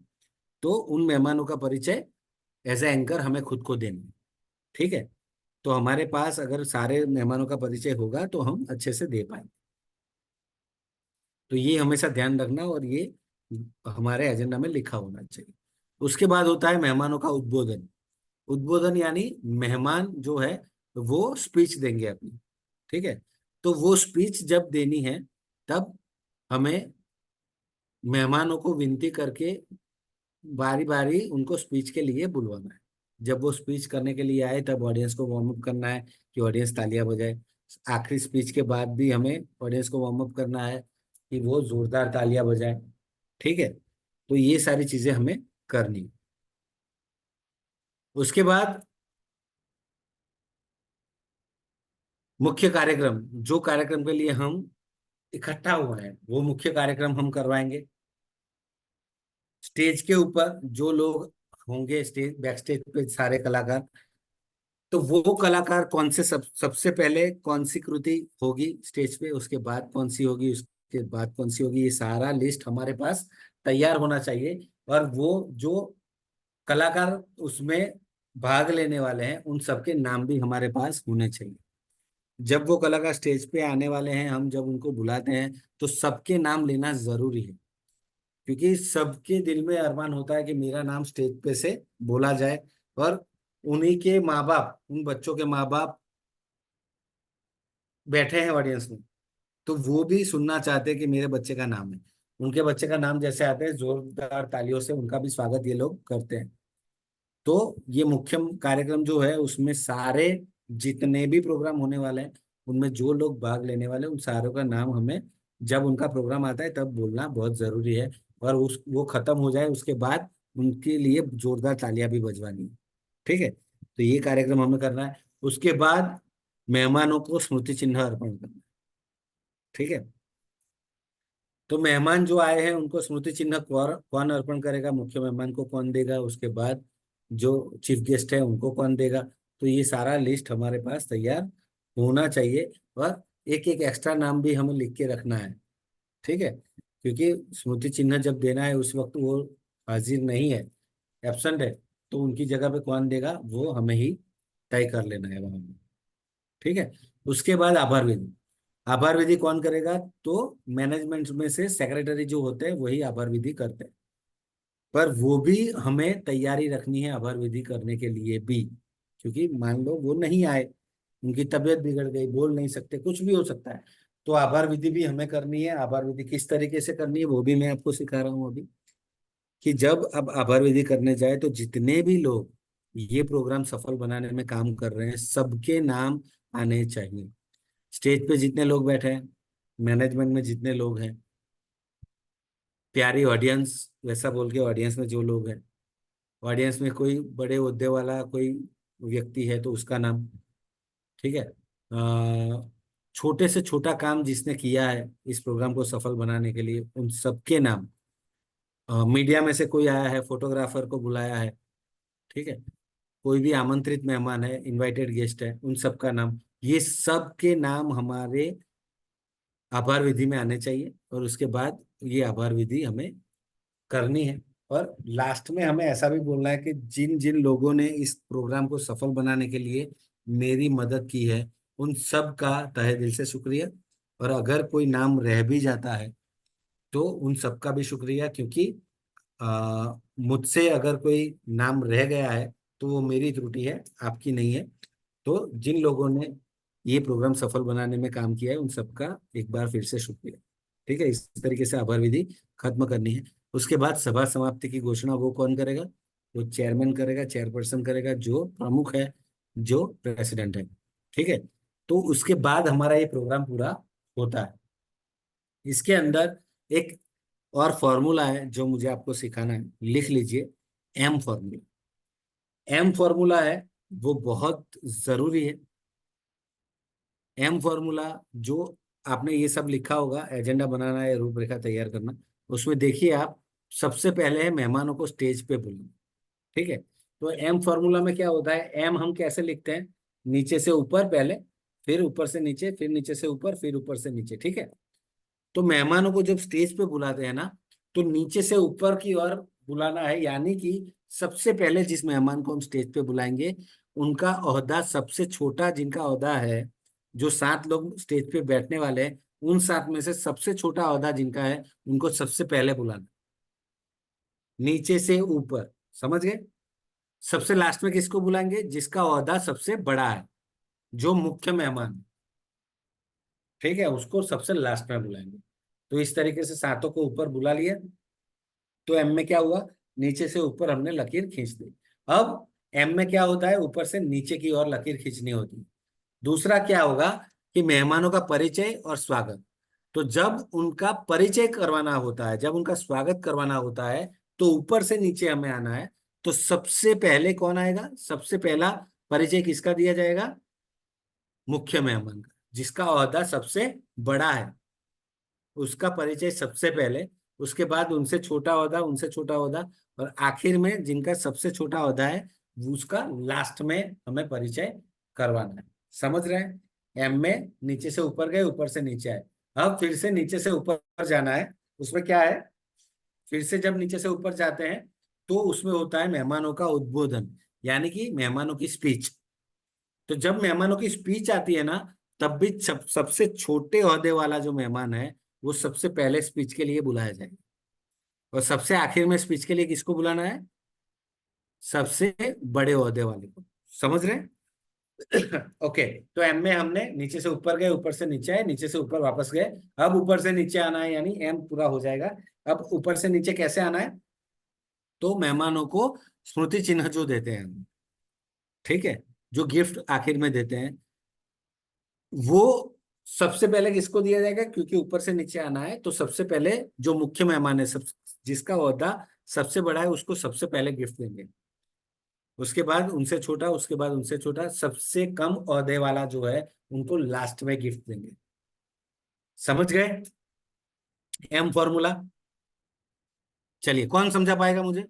तो उन मेहमानों का परिचय एज ए एंकर हमें खुद को देना है। ठीक है। तो हमारे पास अगर सारे मेहमानों का परिचय होगा तो हम अच्छे से दे पाएंगे। तो ये हमेशा ध्यान रखना, और ये हमारे एजेंडा में लिखा होना चाहिए। उसके बाद होता है मेहमानों का उद्बोधन। उद्बोधन यानी मेहमान जो है वो स्पीच देंगे अपनी। ठीक है। तो वो स्पीच जब देनी है तब हमें मेहमानों को विनती करके बारी बारी उनको स्पीच के लिए बुलवाना है। जब वो स्पीच करने के लिए आए तब ऑडियंस को वार्म अप करना है कि ऑडियंस तालियां बजाए। आखिरी स्पीच के बाद भी हमें ऑडियंस को वार्म अप करना है कि वो जोरदार तालियां बजाए। ठीक है। तो ये सारी चीजें हमें करनी है। उसके बाद मुख्य कार्यक्रम, जो कार्यक्रम के लिए हम इकट्ठा हुए हैं वो मुख्य कार्यक्रम हम करवाएंगे। स्टेज के ऊपर जो लोग होंगे, स्टेज बैक स्टेज पे सारे कलाकार, तो वो कलाकार कौन से सबसे पहले कौन सी कृति होगी स्टेज पे, उसके बाद कौन सी होगी, उसके बाद कौन सी होगी, ये सारा लिस्ट हमारे पास तैयार होना चाहिए। और वो जो कलाकार उसमें भाग लेने वाले हैं उन सबके नाम भी हमारे पास होने चाहिए। जब वो कलाकार स्टेज पे आने वाले हैं, हम जब उनको बुलाते हैं तो सबके नाम लेना जरूरी है, क्योंकि सबके दिल में अरमान होता है कि मेरा नाम स्टेज पे से बोला जाए। और उन्हीं के माँ बाप, उन बच्चों के माँ बाप बैठे हैं ऑडियंस में, तो वो भी सुनना चाहते हैं कि मेरे बच्चे का नाम है। उनके बच्चे का नाम जैसे आते हैं जोरदार तालियों से उनका भी स्वागत ये लोग करते हैं। तो ये मुख्य कार्यक्रम जो है उसमें सारे जितने भी प्रोग्राम होने वाले हैं उनमें जो लोग भाग लेने वाले हैं उन सारों का नाम हमें जब उनका प्रोग्राम आता है तब बोलना बहुत जरूरी है। और वो खत्म हो जाए उसके बाद उनके लिए जोरदार तालियां भी बजवानी है। ठीक है। तो ये कार्यक्रम हमें करना है। उसके बाद मेहमानों को स्मृति चिन्ह अर्पण करना है। ठीक है। तो मेहमान जो आए हैं उनको स्मृति चिन्ह कौन कौन अर्पण करेगा, मुख्य मेहमान को कौन देगा, उसके बाद जो चीफ गेस्ट है उनको कौन देगा। तो ये सारा लिस्ट हमारे पास तैयार होना चाहिए। और एक एक एक्स्ट्रा नाम भी हमें लिख के रखना है। ठीक है। क्योंकि स्मृति चिन्ह जब देना है उस वक्त वो हाजिर नहीं है, एब्सेंट है, तो उनकी जगह पे कौन देगा वो हमें ही तय कर लेना है वहां पे। ठीक है। उसके बाद आभार विधि। आभार विधि कौन करेगा, तो मैनेजमेंट में से सेक्रेटरी जो होते हैं वही आभार विधि करते हैं। पर वो भी हमें तैयारी रखनी है आभार विधि करने के लिए भी, क्योंकि मान लो वो नहीं आए, उनकी तबीयत बिगड़ गई, बोल नहीं सकते, कुछ भी हो सकता है, तो आभार विधि भी हमें करनी है। आभार विधि किस तरीके से करनी है वो भी मैं आपको सिखा रहा हूँ अभी, कि जब अब आभार विधि करने जाए तो जितने भी लोग ये प्रोग्राम सफल बनाने में काम कर रहे हैं सबके नाम आने चाहिए। स्टेज पे जितने लोग बैठे हैं, मैनेजमेंट में जितने लोग हैं, प्यारी ऑडियंस वैसा बोल के ऑडियंस में जो लोग हैं, ऑडियंस में कोई बड़े ओहदे वाला कोई व्यक्ति है तो उसका नाम, ठीक है। छोटे से छोटा काम जिसने किया है इस प्रोग्राम को सफल बनाने के लिए उन सबके नाम। मीडिया में से कोई आया है, फोटोग्राफर को बुलाया है, ठीक है, कोई भी आमंत्रित मेहमान है, इनवाइटेड गेस्ट है, उन सबका नाम, ये सब के नाम हमारे आभार विधि में आने चाहिए। और उसके बाद ये आभार विधि हमें करनी है। और लास्ट में हमें ऐसा भी बोलना है कि जिन जिन लोगों ने इस प्रोग्राम को सफल बनाने के लिए मेरी मदद की है उन सब का तहे दिल से शुक्रिया। और अगर कोई नाम रह भी जाता है तो उन सब का भी शुक्रिया, क्योंकि मुझसे अगर कोई नाम रह गया है तो वो मेरी त्रुटि है, आपकी नहीं है। तो जिन लोगों ने ये प्रोग्राम सफल बनाने में काम किया है उन सबका एक बार फिर से शुक्रिया, ठीक है। इस तरीके से आभार विधि खत्म करनी है। उसके बाद सभा समाप्ति की घोषणा वो कौन करेगा? वो चेयरमैन करेगा, चेयरपर्सन करेगा, जो प्रमुख है, जो प्रेसिडेंट है, ठीक है। तो उसके बाद हमारा ये प्रोग्राम पूरा होता है। इसके अंदर एक और फॉर्मूला है जो मुझे आपको सिखाना है, लिख लीजिए, एम फॉर्मूला। एम फॉर्मूला है वो बहुत जरूरी है। एम फॉर्मूला जो आपने ये सब लिखा होगा, एजेंडा बनाना है, रूपरेखा तैयार करना, उसमें देखिए आप सबसे पहले है मेहमानों को स्टेज पे बुलाना, ठीक है। तो एम फॉर्मूला में क्या होता है, एम हम कैसे लिखते हैं, नीचे से ऊपर पहले, फिर ऊपर से नीचे, फिर नीचे से ऊपर, फिर ऊपर से नीचे, ठीक है। तो मेहमानों को जब स्टेज पे बुलाते हैं ना तो नीचे से ऊपर की ओर बुलाना है, यानी कि सबसे पहले जिस मेहमान को हम स्टेज पे बुलाएंगे उनका ओहदा सबसे छोटा, जिनका ओहदा है, जो 7 लोग स्टेज पे बैठने वाले हैं उन 7 में से सबसे छोटा ओहदा जिनका है उनको सबसे पहले बुलाना, नीचे से ऊपर, समझ गए। सबसे लास्ट में किसको बुलाएंगे? जिसका ओहदा सबसे बड़ा है, जो मुख्य मेहमान, ठीक है, उसको सबसे लास्ट में बुलाएंगे। तो इस तरीके से 7 को ऊपर बुला लिया। तो एम में क्या हुआ, नीचे से ऊपर हमने लकीर खींच दी। अब एम में क्या होता है, ऊपर से नीचे की ओर लकीर खींचनी होती है। दूसरा क्या होगा कि मेहमानों का परिचय और स्वागत। तो जब उनका परिचय करवाना होता है, जब उनका स्वागत करवाना होता है तो ऊपर से नीचे हमें आना है। तो सबसे पहले कौन आएगा? सबसे पहला परिचय किसका दिया जाएगा? मुख्य मेहमान का, जिसका ओहदा सबसे बड़ा है उसका परिचय सबसे पहले, उसके बाद उनसे छोटा ओहदा, उनसे छोटा ओहदा, और आखिर में जिनका सबसे छोटा ओहदा है उसका लास्ट में हमें परिचय करवाना है। समझ रहे हैं? एम में नीचे से ऊपर गए, ऊपर से नीचे आए। अब फिर से नीचे से ऊपर जाना है। उसमें क्या है, फिर से जब नीचे से ऊपर जाते हैं तो उसमें होता है मेहमानों का उद्बोधन, यानी कि मेहमानों की स्पीच। तो जब मेहमानों की स्पीच आती है ना तब भी सबसे छोटे ओहदे वाला जो मेहमान है वो सबसे पहले स्पीच के लिए बुलाया जाएगा, और सबसे आखिर में स्पीच के लिए किसको बुलाना है? सबसे बड़े ओहदे वाले को। समझ रहे हैं? ओके। तो एम में हमने नीचे से ऊपर गए, ऊपर से नीचे आए, नीचे से ऊपर वापस गए। अब ऊपर से नीचे आना है, यानी एम पूरा हो जाएगा। अब ऊपर से नीचे कैसे आना है? तो मेहमानों को स्मृति चिन्ह जो देते हैं हम, ठीक है, जो गिफ्ट आखिर में देते हैं, वो सबसे पहले किसको दिया जाएगा? क्योंकि ऊपर से नीचे आना है तो सबसे पहले जो मुख्य मेहमान है, जिसका ओहदा सबसे बड़ा है उसको सबसे पहले गिफ्ट देंगे। उसके बाद उनसे छोटा, उसके बाद उनसे छोटा, सबसे कम ओहदे वाला जो है उनको लास्ट में गिफ्ट देंगे। समझ गए एम फॉर्मूला? चलिए, कौन समझा पाएगा मुझे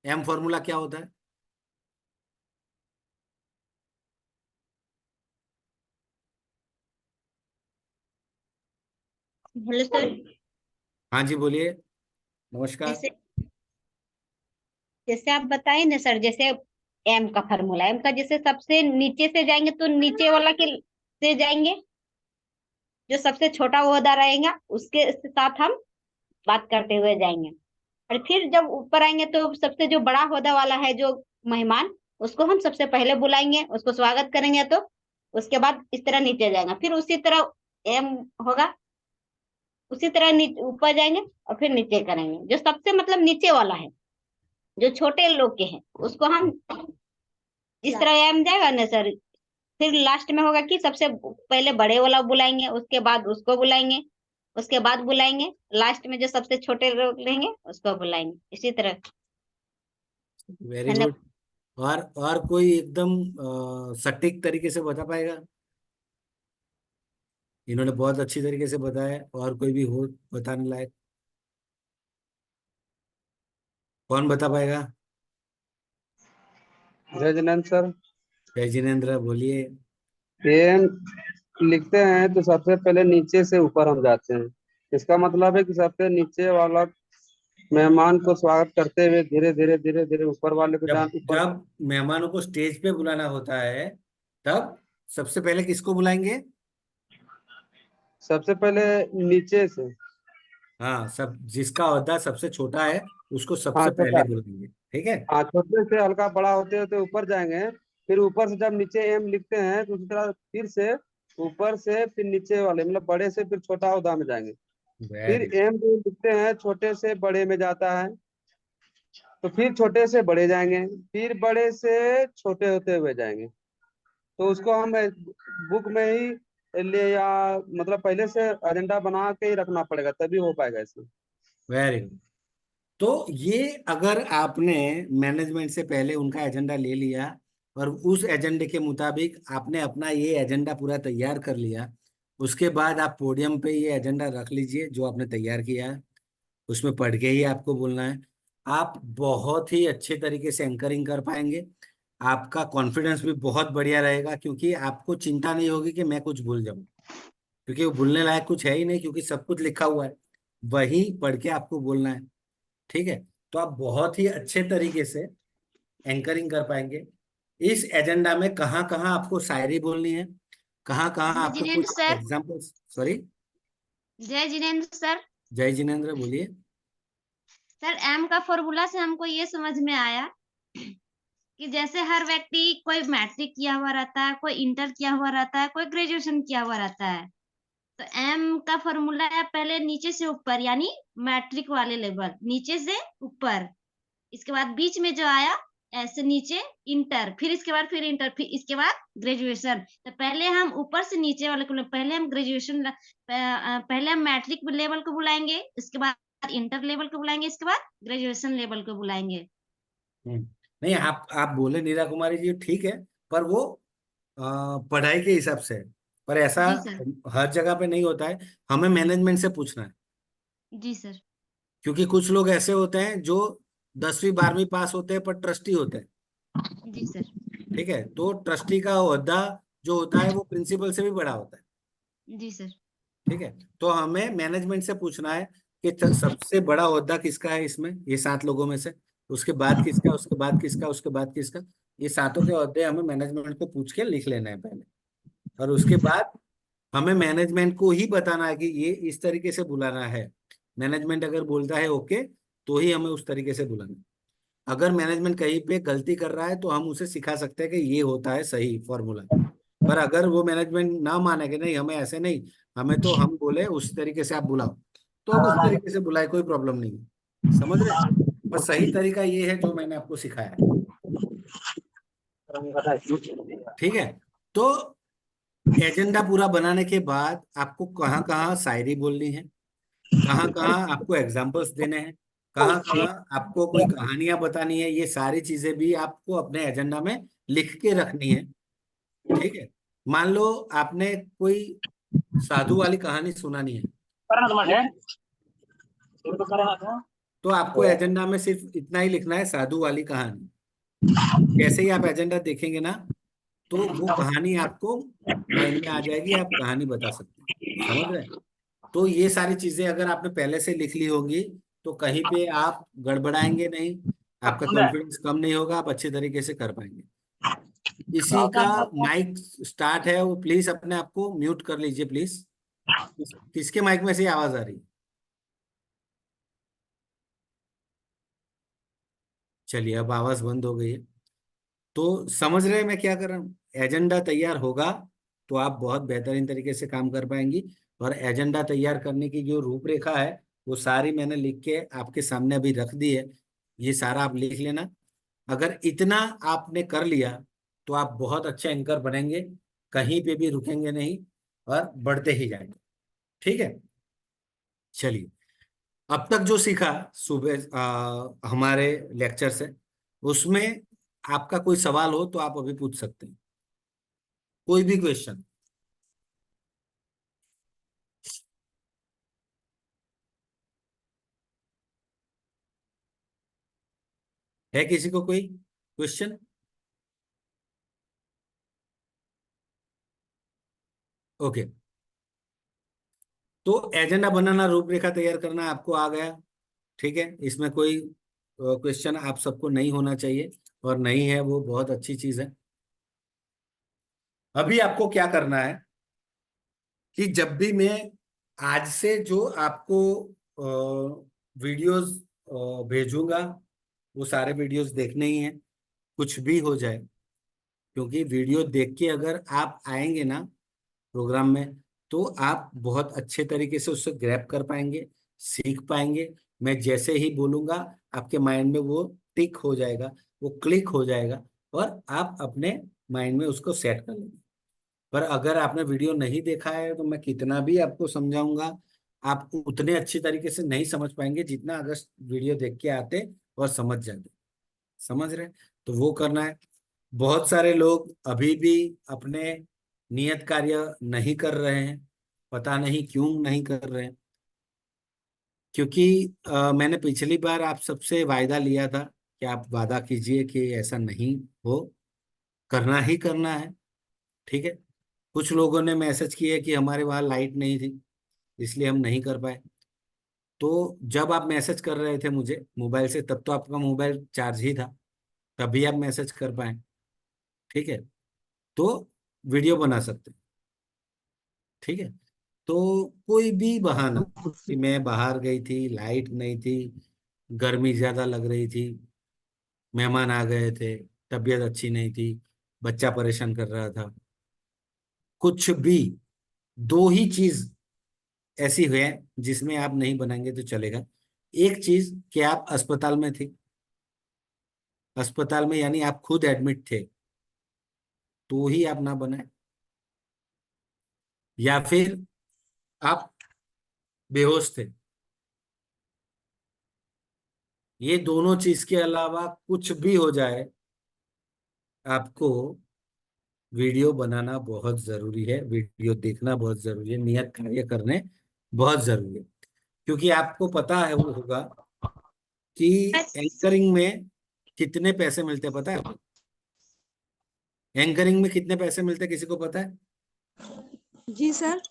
एम फॉर्मूला क्या होता है? Hello sir. हाँ जी, बोलिए। नमस्कार। जैसे जैसे आप बताए ना सर, जैसे एम का फार्मूला, एम का जैसे सबसे नीचे से जाएंगे तो नीचे वाला के से जाएंगे, जो सबसे छोटा ओहदा रहेगा उसके साथ हम बात करते हुए जाएंगे। और फिर जब ऊपर आएंगे तो सबसे जो बड़ा ओहदा वाला है जो मेहमान, उसको हम सबसे पहले बुलाएंगे, उसको स्वागत करेंगे। तो उसके बाद इस तरह नीचे जाएगा। फिर उसी तरह एम होगा, उसी तरह ऊपर जाएंगे और फिर नीचे करेंगे। जो सबसे मतलब नीचे वाला है, जो छोटे लोग के हैं, उसको हम इस तरह एम जाएगा ना सर, फिर लास्ट में होगा कि सबसे पहले बड़े वाला बुलाएंगे, उसके बाद उसको बुलाएंगे, उसके बाद बुलाएंगे, लास्ट में जो सबसे छोटे लोग रहेंगे उसको बुलाएंगे, इसी तरह। Very good. और कोई एकदम सटीक तरीके से बता पाएगा? इन्होंने बहुत अच्छी तरीके से बताया, और कोई भी हो बताने लायक? कौन बता पाएगा? जय जिनेंद्र सर। जय जिनेंद्र, बोलिए। एम लिखते हैं तो सबसे पहले नीचे से ऊपर हम जाते हैं। इसका मतलब है कि सबसे नीचे वाला मेहमान को स्वागत करते हुए धीरे धीरे धीरे धीरे ऊपर वाले को जब ऊपर। जब मेहमानों को स्टेज पे बुलाना होता है, तब सबसे पहले किसको बुलाएंगे? सबसे पहले नीचे से। हाँ, सब जिसका ओहदा सबसे छोटा है उसको हाँ सबसे छोटा। पहले बुलाएंगे, ठीक है। हाँ, छोटे से हल्का बड़ा होते होते ऊपर जाएंगे। फिर ऊपर से जब नीचे एम लिखते हैं तो उसी तरह फिर से ऊपर से फिर नीचे वाले मतलब बड़े से फिर छोटा ओहदा में जाएंगे। फिर वेरी एम जो लिखते हैं छोटे से बड़े में जाता है, तो फिर छोटे से बड़े जाएंगे, फिर बड़े से छोटे होते हुए जाएंगे। तो उसको हम बुक में ही ले या मतलब पहले से एजेंडा बना के ही रखना पड़ेगा, तभी हो पाएगा इसमें। Very good. तो ये अगर आपने मैनेजमेंट से पहले उनका एजेंडा ले लिया और उस एजेंडे के मुताबिक आपने अपना ये एजेंडा पूरा तैयार कर लिया, उसके बाद आप पोडियम पे ये एजेंडा रख लीजिए जो आपने तैयार किया है, उसमें पढ़ के ही आपको बोलना है। आप बहुत ही अच्छे तरीके से एंकरिंग कर पाएंगे। आपका कॉन्फिडेंस भी बहुत बढ़िया रहेगा, क्योंकि आपको चिंता नहीं होगी कि मैं कुछ भूल जाऊं, क्योंकि वो भूलने लायक कुछ है ही नहीं, क्योंकि सब कुछ लिखा हुआ है, वही पढ़ के आपको बोलना है, ठीक है। तो आप बहुत ही अच्छे तरीके से एंकरिंग कर पाएंगे। इस एजेंडा में कहाँ कहाँ आपको शायरी बोलनी है, कहाँ कहाँ जय आपको जिनेंद्र कुछ सर। एग्जाम्पल्स। सॉरी, जय जिनेंद्र सर। जय जिनेंद्र, बोलिए। सर एम का फॉर्मूला से हमको ये समझ में आया कि जैसे हर व्यक्ति, कोई मैट्रिक किया हुआ रहता है, कोई इंटर किया हुआ रहता है, कोई ग्रेजुएशन किया हुआ रहता है, तो एम का फॉर्मूला है पहले नीचे से ऊपर, यानी मैट्रिक वाले लेवल, नीचे से ऊपर, इसके बाद बीच में जो आया ऐसे नीचे इंटर, फिर इसके बाद फिर इंटर, फिर इसके बाद ग्रेजुएशन। तो पहले हम ऊपर से नीचे वाले को, पहले हम ग्रेजुएशन, पहले हम मैट्रिक लेवल को बुलाएंगे, इसके बाद इंटर लेवल को बुलाएंगे, इसके बाद ग्रेजुएशन लेवल को बुलाएंगे। नहीं, आप बोले नीरा कुमारी जी, ठीक है, पर वो पढ़ाई के हिसाब से है, पर ऐसा जी सर। हर जगह पे नहीं होता है। हमें मैनेजमेंट से पूछना है, जी सर। क्योंकि कुछ लोग ऐसे होते हैं जो 10वीं 12वीं पास होते हैं पर ट्रस्टी होते हैं, जी सर। ठीक है। तो ट्रस्टी का ओहदा जो होता है वो प्रिंसिपल से भी बड़ा होता है, जी सर। ठीक है। तो हमें मैनेजमेंट से पूछना है कि सबसे बड़ा ओहदा किसका है इसमें, ये 7 लोगों में से, उसके बाद किसका, उसके बाद किसका, उसके बाद किसका। ये 7 के ओहदे हमें मैनेजमेंट को पूछ के लिख लेना है पहले, और उसके बाद हमें मैनेजमेंट को ही बताना है कि ये इस तरीके से बुलाना है। मैनेजमेंट अगर बोलता है ओके, तो ही हमें उस तरीके से बुलाना है। अगर मैनेजमेंट कहीं पे गलती कर रहा है तो हम उसे सिखा सकते हैं कि ये होता है सही फॉर्मूला। पर अगर वो मैनेजमेंट ना माने कि नहीं हमें ऐसे नहीं, हमें तो हम बोले उस तरीके से आप बुलाओ, तो अब उस तरीके से बुलाए, कोई प्रॉब्लम नहीं है, समझ रहे हैं। पर सही तरीका ये है जो मैंने आपको सिखाया है, ठीक है। तो एजेंडा पूरा बनाने के बाद आपको कहाँ कहाँ शायरी बोलनी है, कहाँ कहाँ आपको एग्जाम्पल्स देने हैं, कहाँ कहाँ आपको कोई कहानियां बतानी है, ये सारी चीजें भी आपको अपने एजेंडा में लिख के रखनी है, ठीक है। मान लो आपने कोई साधु वाली कहानी सुनानी है, तो आपको एजेंडा में सिर्फ इतना ही लिखना है, साधु वाली कहानी। जैसे ही आप एजेंडा देखेंगे ना, तो वो कहानी आपको माइंड में आ जाएगी, आप कहानी बता सकते हैं, समझ रहे हैं। तो ये सारी चीजें अगर आपने पहले से लिख ली होगी तो कहीं पे आप गड़बड़ाएंगे नहीं, आपका कॉन्फिडेंस कम नहीं होगा, आप अच्छे तरीके से कर पाएंगे। इसी का माइक स्टार्ट है, वो प्लीज अपने आप को म्यूट कर लीजिए प्लीज। किसके माइक में से आवाज आ रही है? चलिए, अब आवाज बंद हो गई है। तो समझ रहे हैं मैं क्या कर रहा हूँ। एजेंडा तैयार होगा तो आप बहुत बेहतरीन तरीके से काम कर पाएंगी। और एजेंडा तैयार करने की जो रूपरेखा है वो सारी मैंने लिख के आपके सामने अभी रख दी है, ये सारा आप लिख लेना। अगर इतना आपने कर लिया तो आप बहुत अच्छे एंकर बनेंगे, कहीं पे भी रुकेंगे नहीं और बढ़ते ही जाएंगे। ठीक है, चलिए अब तक जो सीखा सुबह हमारे लेक्चर से, उसमें आपका कोई सवाल हो तो आप अभी पूछ सकते हैं, कोई भी क्वेश्चन। है किसी को कोई क्वेश्चन? ओके, तो एजेंडा बनाना, रूपरेखा तैयार करना आपको आ गया। ठीक है, इसमें कोई क्वेश्चन आप सबको नहीं होना चाहिए, और नहीं है वो बहुत अच्छी चीज है। अभी आपको क्या करना है कि जब भी मैं आज से जो आपको वीडियोस भेजूंगा वो सारे वीडियोस देखने ही हैं, कुछ भी हो जाए, क्योंकि वीडियो देख के अगर आप आएंगे ना प्रोग्राम में तो आप बहुत अच्छे तरीके से उससे ग्रैब कर पाएंगे, सीख पाएंगे। मैं जैसे ही बोलूंगा आपके माइंड में वो टिक हो जाएगा, वो क्लिक हो जाएगा, और आप अपने माइंड में उसको सेट कर लेंगे। पर अगर आपने वीडियो नहीं देखा है तो मैं कितना भी आपको समझाऊंगा, आप उतने अच्छी तरीके से नहीं समझ पाएंगे जितना अगर वीडियो देख के आते और समझ जाते। समझ रहे? तो वो करना है। बहुत सारे लोग अभी भी अपने नियत कार्य नहीं कर रहे हैं, पता नहीं क्यों नहीं कर रहे हैं। क्योंकि मैंने पिछली बार आप सबसे वायदा लिया था कि आप वादा कीजिए कि ऐसा नहीं हो, करना ही करना है। ठीक है, कुछ लोगों ने मैसेज किए कि हमारे वहाँ लाइट नहीं थी इसलिए हम नहीं कर पाए। तो जब आप मैसेज कर रहे थे मुझे मोबाइल से, तब तो आपका मोबाइल चार्ज ही था, तभी आप मैसेज कर पाए। ठीक है, तो वीडियो बना सकते हैं। ठीक है, तो कोई भी बहाना कि मैं बाहर गई थी, लाइट नहीं थी, गर्मी ज्यादा लग रही थी, मेहमान आ गए थे, तबीयत अच्छी नहीं थी, बच्चा परेशान कर रहा था, कुछ भी, दो ही चीज ऐसी है जिसमें आप नहीं बनाएंगे तो चलेगा। एक चीज कि आप अस्पताल में थे, अस्पताल में यानी आप खुद एडमिट थे, तो ही आप ना बनाए, या फिर आप बेहोश थे। ये दोनों चीज के अलावा कुछ भी हो जाए, आपको वीडियो बनाना बहुत जरूरी है, वीडियो देखना बहुत जरूरी है, नियत कार्य करने बहुत जरूरी है। क्योंकि आपको पता है वो होगा कि एंकरिंग में कितने पैसे मिलते हैं, पता है आपको? एंकरिंग में कितने पैसे मिलते हैं, किसी को पता है? जी सर।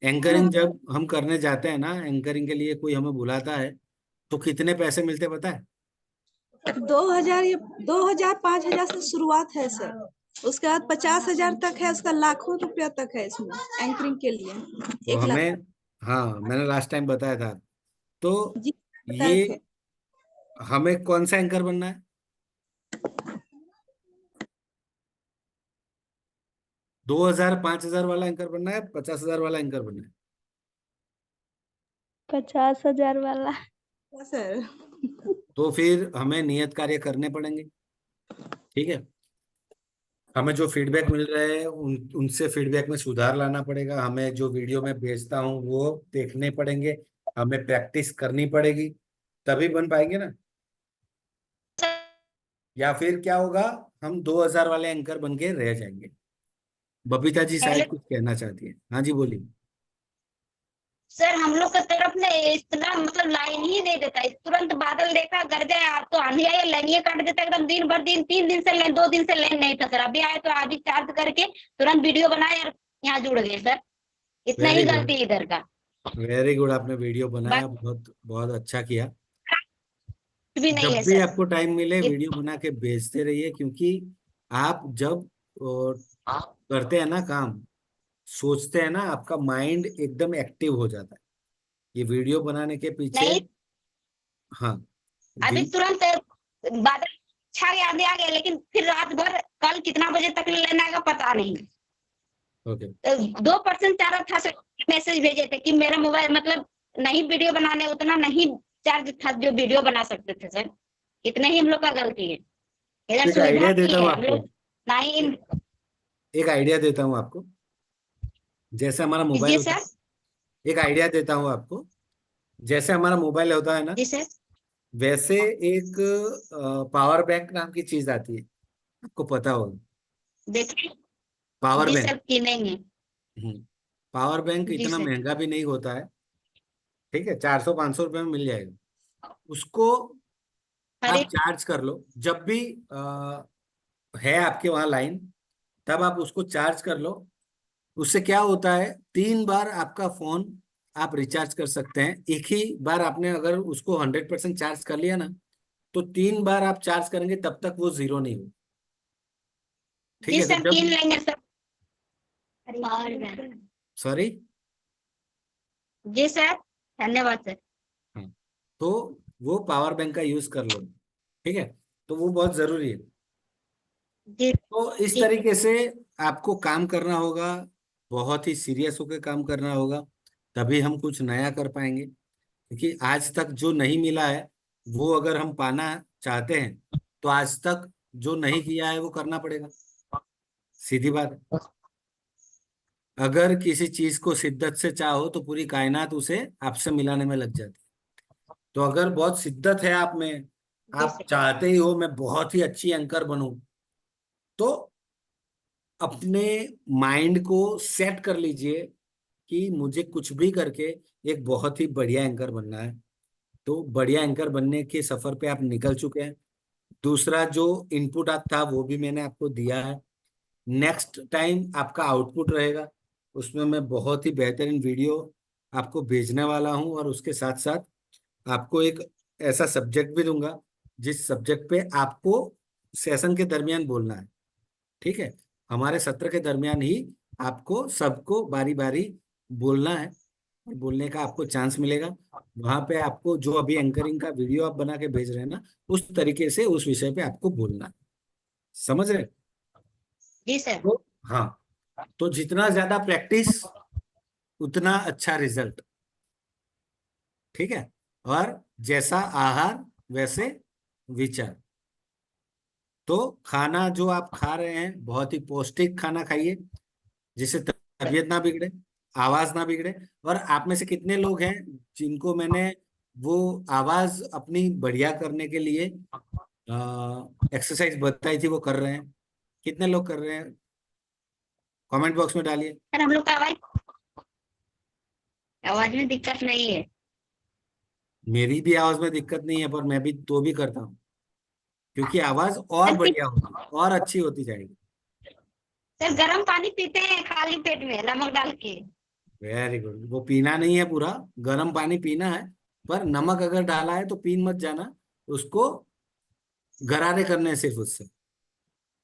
एंकरिंग जब हम करने जाते हैं ना, एंकरिंग के लिए कोई हमें बुलाता है तो कितने पैसे मिलते हैं पता है? 2000 या 2000 5000 से शुरुआत है सर, उसके बाद 50,000 तक है, उसका लाखों रुपया तक है इसमें एंकरिंग के लिए। तो 1 लाख। हमें, हाँ मैंने लास्ट टाइम बताया था। तो जी बताए ये थे। हमें कौन सा एंकर बनना है? 2000 5000 वाला एंकर बनना है, 50,000 वाला एंकर बनना है? 50,000 वाला सर। तो फिर हमें नियत कार्य करने पड़ेंगे। ठीक है, हमें जो फीडबैक मिल रहे हैं उनसे फीडबैक में सुधार लाना पड़ेगा, हमें जो वीडियो में भेजता हूँ वो देखने पड़ेंगे, हमें प्रैक्टिस करनी पड़ेगी, तभी बन पाएंगे ना। या फिर क्या होगा, हम 2000 वाले एंकर बन के रह जाएंगे। बबीता जी पहले शायद कुछ कहना चाहती है, हाँ जी बोलिए। सर हम लोग की तरफ ने इतना मतलब लाइन ही नहीं देता है, तुरंत बादल देखा गरजे तो आंधी आई लाइन ये काट देता एकदम, दिन भर दिन 3 दिन से लाइन 2 दिन से लाइन नहीं था सर, अभी आए तो आज ही चार्ज करके तुरंत वीडियो बनाए और यहाँ जुड़ गए सर, इतना वेरी ही गुड, गलती है इधर का। वेरी गुड, आपने वीडियो बनाया, बस बहुत बहुत अच्छा किया। कुछ भी नहीं जब है भी सर आपको टाइम मिले ये। वीडियो बना के भेजते रहिए, क्योंकि आप जब करते हैं ना काम, सोचते हैं ना, आपका माइंड एकदम एक्टिव हो जाता है ये वीडियो बनाने के पीछे। नहीं हाँ, अभी दिन तुरंत बादल छा गया आंधी आ गया, लेकिन फिर रात भर कल कितना बजे तक लाइन आएगा पता नहीं। ओके 2% चार्ज था, सर मैसेज भेजे थे कि मेरा मोबाइल मतलब नहीं वीडियो बनाने उतना नहीं चार्ज था जो वीडियो बना सकते थे सर। इतना ही हम लोग का गलती है, इधर एक सुविधा आइडिया नहीं देता हूँ है हम आपको, लोग ना ही। एक आइडिया देता हूँ आपको। जैसे हमारा मोबाइल जी होता है, सर। एक आइडिया देता हूँ आपको। जैसे हमारा मोबाइल होता है ना, जी सर। वैसे एक पावर बैंक नाम की चीज आती है, आपको पता होगा। देखिए पावर जी बैंक। सर, किनेंगे। पावर बैंक जी इतना सर। महंगा भी नहीं होता है, ठीक है, 400-500 रुपये में मिल जाएगा। उसको अरे आप चार्ज कर लो जब भी है आपके वहां लाइन, तब आप उसको चार्ज कर लो। उससे क्या होता है, 3 बार आपका फोन आप रिचार्ज कर सकते हैं। एक ही बार आपने अगर उसको 100% चार्ज कर लिया ना, तो 3 बार आप चार्ज करेंगे तब तक वो जीरो नहीं हो। ठीक जी है, तो सर, जब किन लेंगे सर। Power bank. सॉरी, जी सर, धन्यवाद सर। हाँ, तो वो पावर बैंक का यूज कर लो, ठीक है, तो वो बहुत जरूरी है। जी तो इस जी तरीके से आपको काम करना होगा, बहुत ही सीरियस होकर काम करना होगा, तभी हम कुछ नया कर पाएंगे। क्योंकि आज तक जो नहीं मिला है वो अगर हम पाना चाहते हैं, तो आज तक जो नहीं किया है वो करना पड़ेगा, सीधी बात है। अगर किसी चीज को शिद्दत से चाहो तो पूरी कायनात उसे आपसे मिलाने में लग जाती है। तो अगर बहुत शिद्दत है आप में, जी आप सर। चाहते ही हो मैं बहुत ही अच्छी एंकर बनूं, तो अपने माइंड को सेट कर लीजिए कि मुझे कुछ भी करके एक बहुत ही बढ़िया एंकर बनना है। तो बढ़िया एंकर बनने के सफर पे आप निकल चुके हैं। दूसरा जो इनपुट आप था वो भी मैंने आपको दिया है। नेक्स्ट टाइम आपका आउटपुट रहेगा, उसमें मैं बहुत ही बेहतरीन वीडियो आपको भेजने वाला हूं, और उसके साथ साथ आपको एक ऐसा सब्जेक्ट भी दूंगा जिस सब्जेक्ट पे आपको सेशन के दरमियान बोलना है। ठीक है, हमारे सत्र के दरमियान ही आपको सबको बारी बारी बोलना है, और बोलने का आपको चांस मिलेगा। वहां पे आपको जो अभी एंकरिंग का वीडियो आप बना के भेज रहे हैं ना, उस तरीके से उस विषय पे आपको बोलना है। समझ रहे? जी सर। तो हाँ, तो जितना ज्यादा प्रैक्टिस उतना अच्छा रिजल्ट। ठीक है, और जैसा आहार वैसे विचार। तो खाना जो आप खा रहे हैं बहुत ही पौष्टिक खाना खाइए, जिससे तबीयत ना बिगड़े, आवाज ना बिगड़े। और आप में से कितने लोग हैं जिनको मैंने वो आवाज अपनी बढ़िया करने के लिए एक्सरसाइज बताई थी, वो कर रहे हैं? कितने लोग कर रहे हैं? कमेंट बॉक्स में डालिए। सर हम लोग का आवाज में दिक्कत नहीं है। मेरी भी आवाज में दिक्कत नहीं है, पर मैं भी तो भी करता हूँ, क्योंकि आवाज और सर बढ़िया होगी, और अच्छी होती जाएगी। सर गर्म पानी पीते हैं खाली पेट में नमक डाल के। Very good. वो पीना नहीं है पूरा, गर्म पानी पीना है, पर नमक अगर डाला है तो पीन मत जाना उसको, गरारे करने सिर्फ उससे।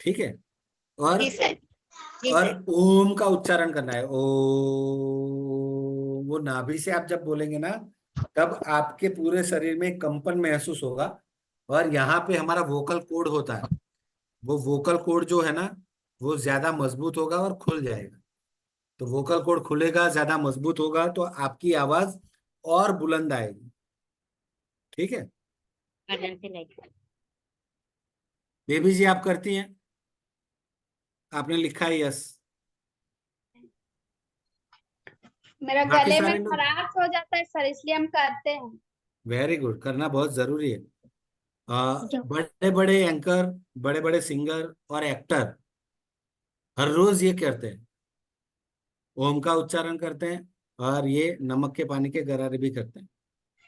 ठीक है, और जी सर। जी और सर। ओम का उच्चारण करना है। ओ, वो नाभि से आप जब बोलेंगे ना, तब आपके पूरे शरीर में कंपन महसूस होगा, और यहाँ पे हमारा वोकल कोड होता है, वो वोकल कोड जो है ना, वो ज्यादा मजबूत होगा और खुल जाएगा। तो वोकल कोड खुलेगा, ज्यादा मजबूत होगा, तो आपकी आवाज और बुलंद आएगी। ठीक है, इमरजेंसी नहीं। बेबी जी आप करती हैं? आपने लिखा है यस। मेरा बाकी गले में सारे लोग? खराश हो जाता है सर, इसलिए हम करते हैं। वेरी गुड, करना बहुत जरूरी है। बड़े बड़े एंकर, बड़े बड़े सिंगर और एक्टर हर रोज ये करते हैं, ओम का उच्चारण करते हैं, और ये नमक के पानी के गरारे भी करते हैं,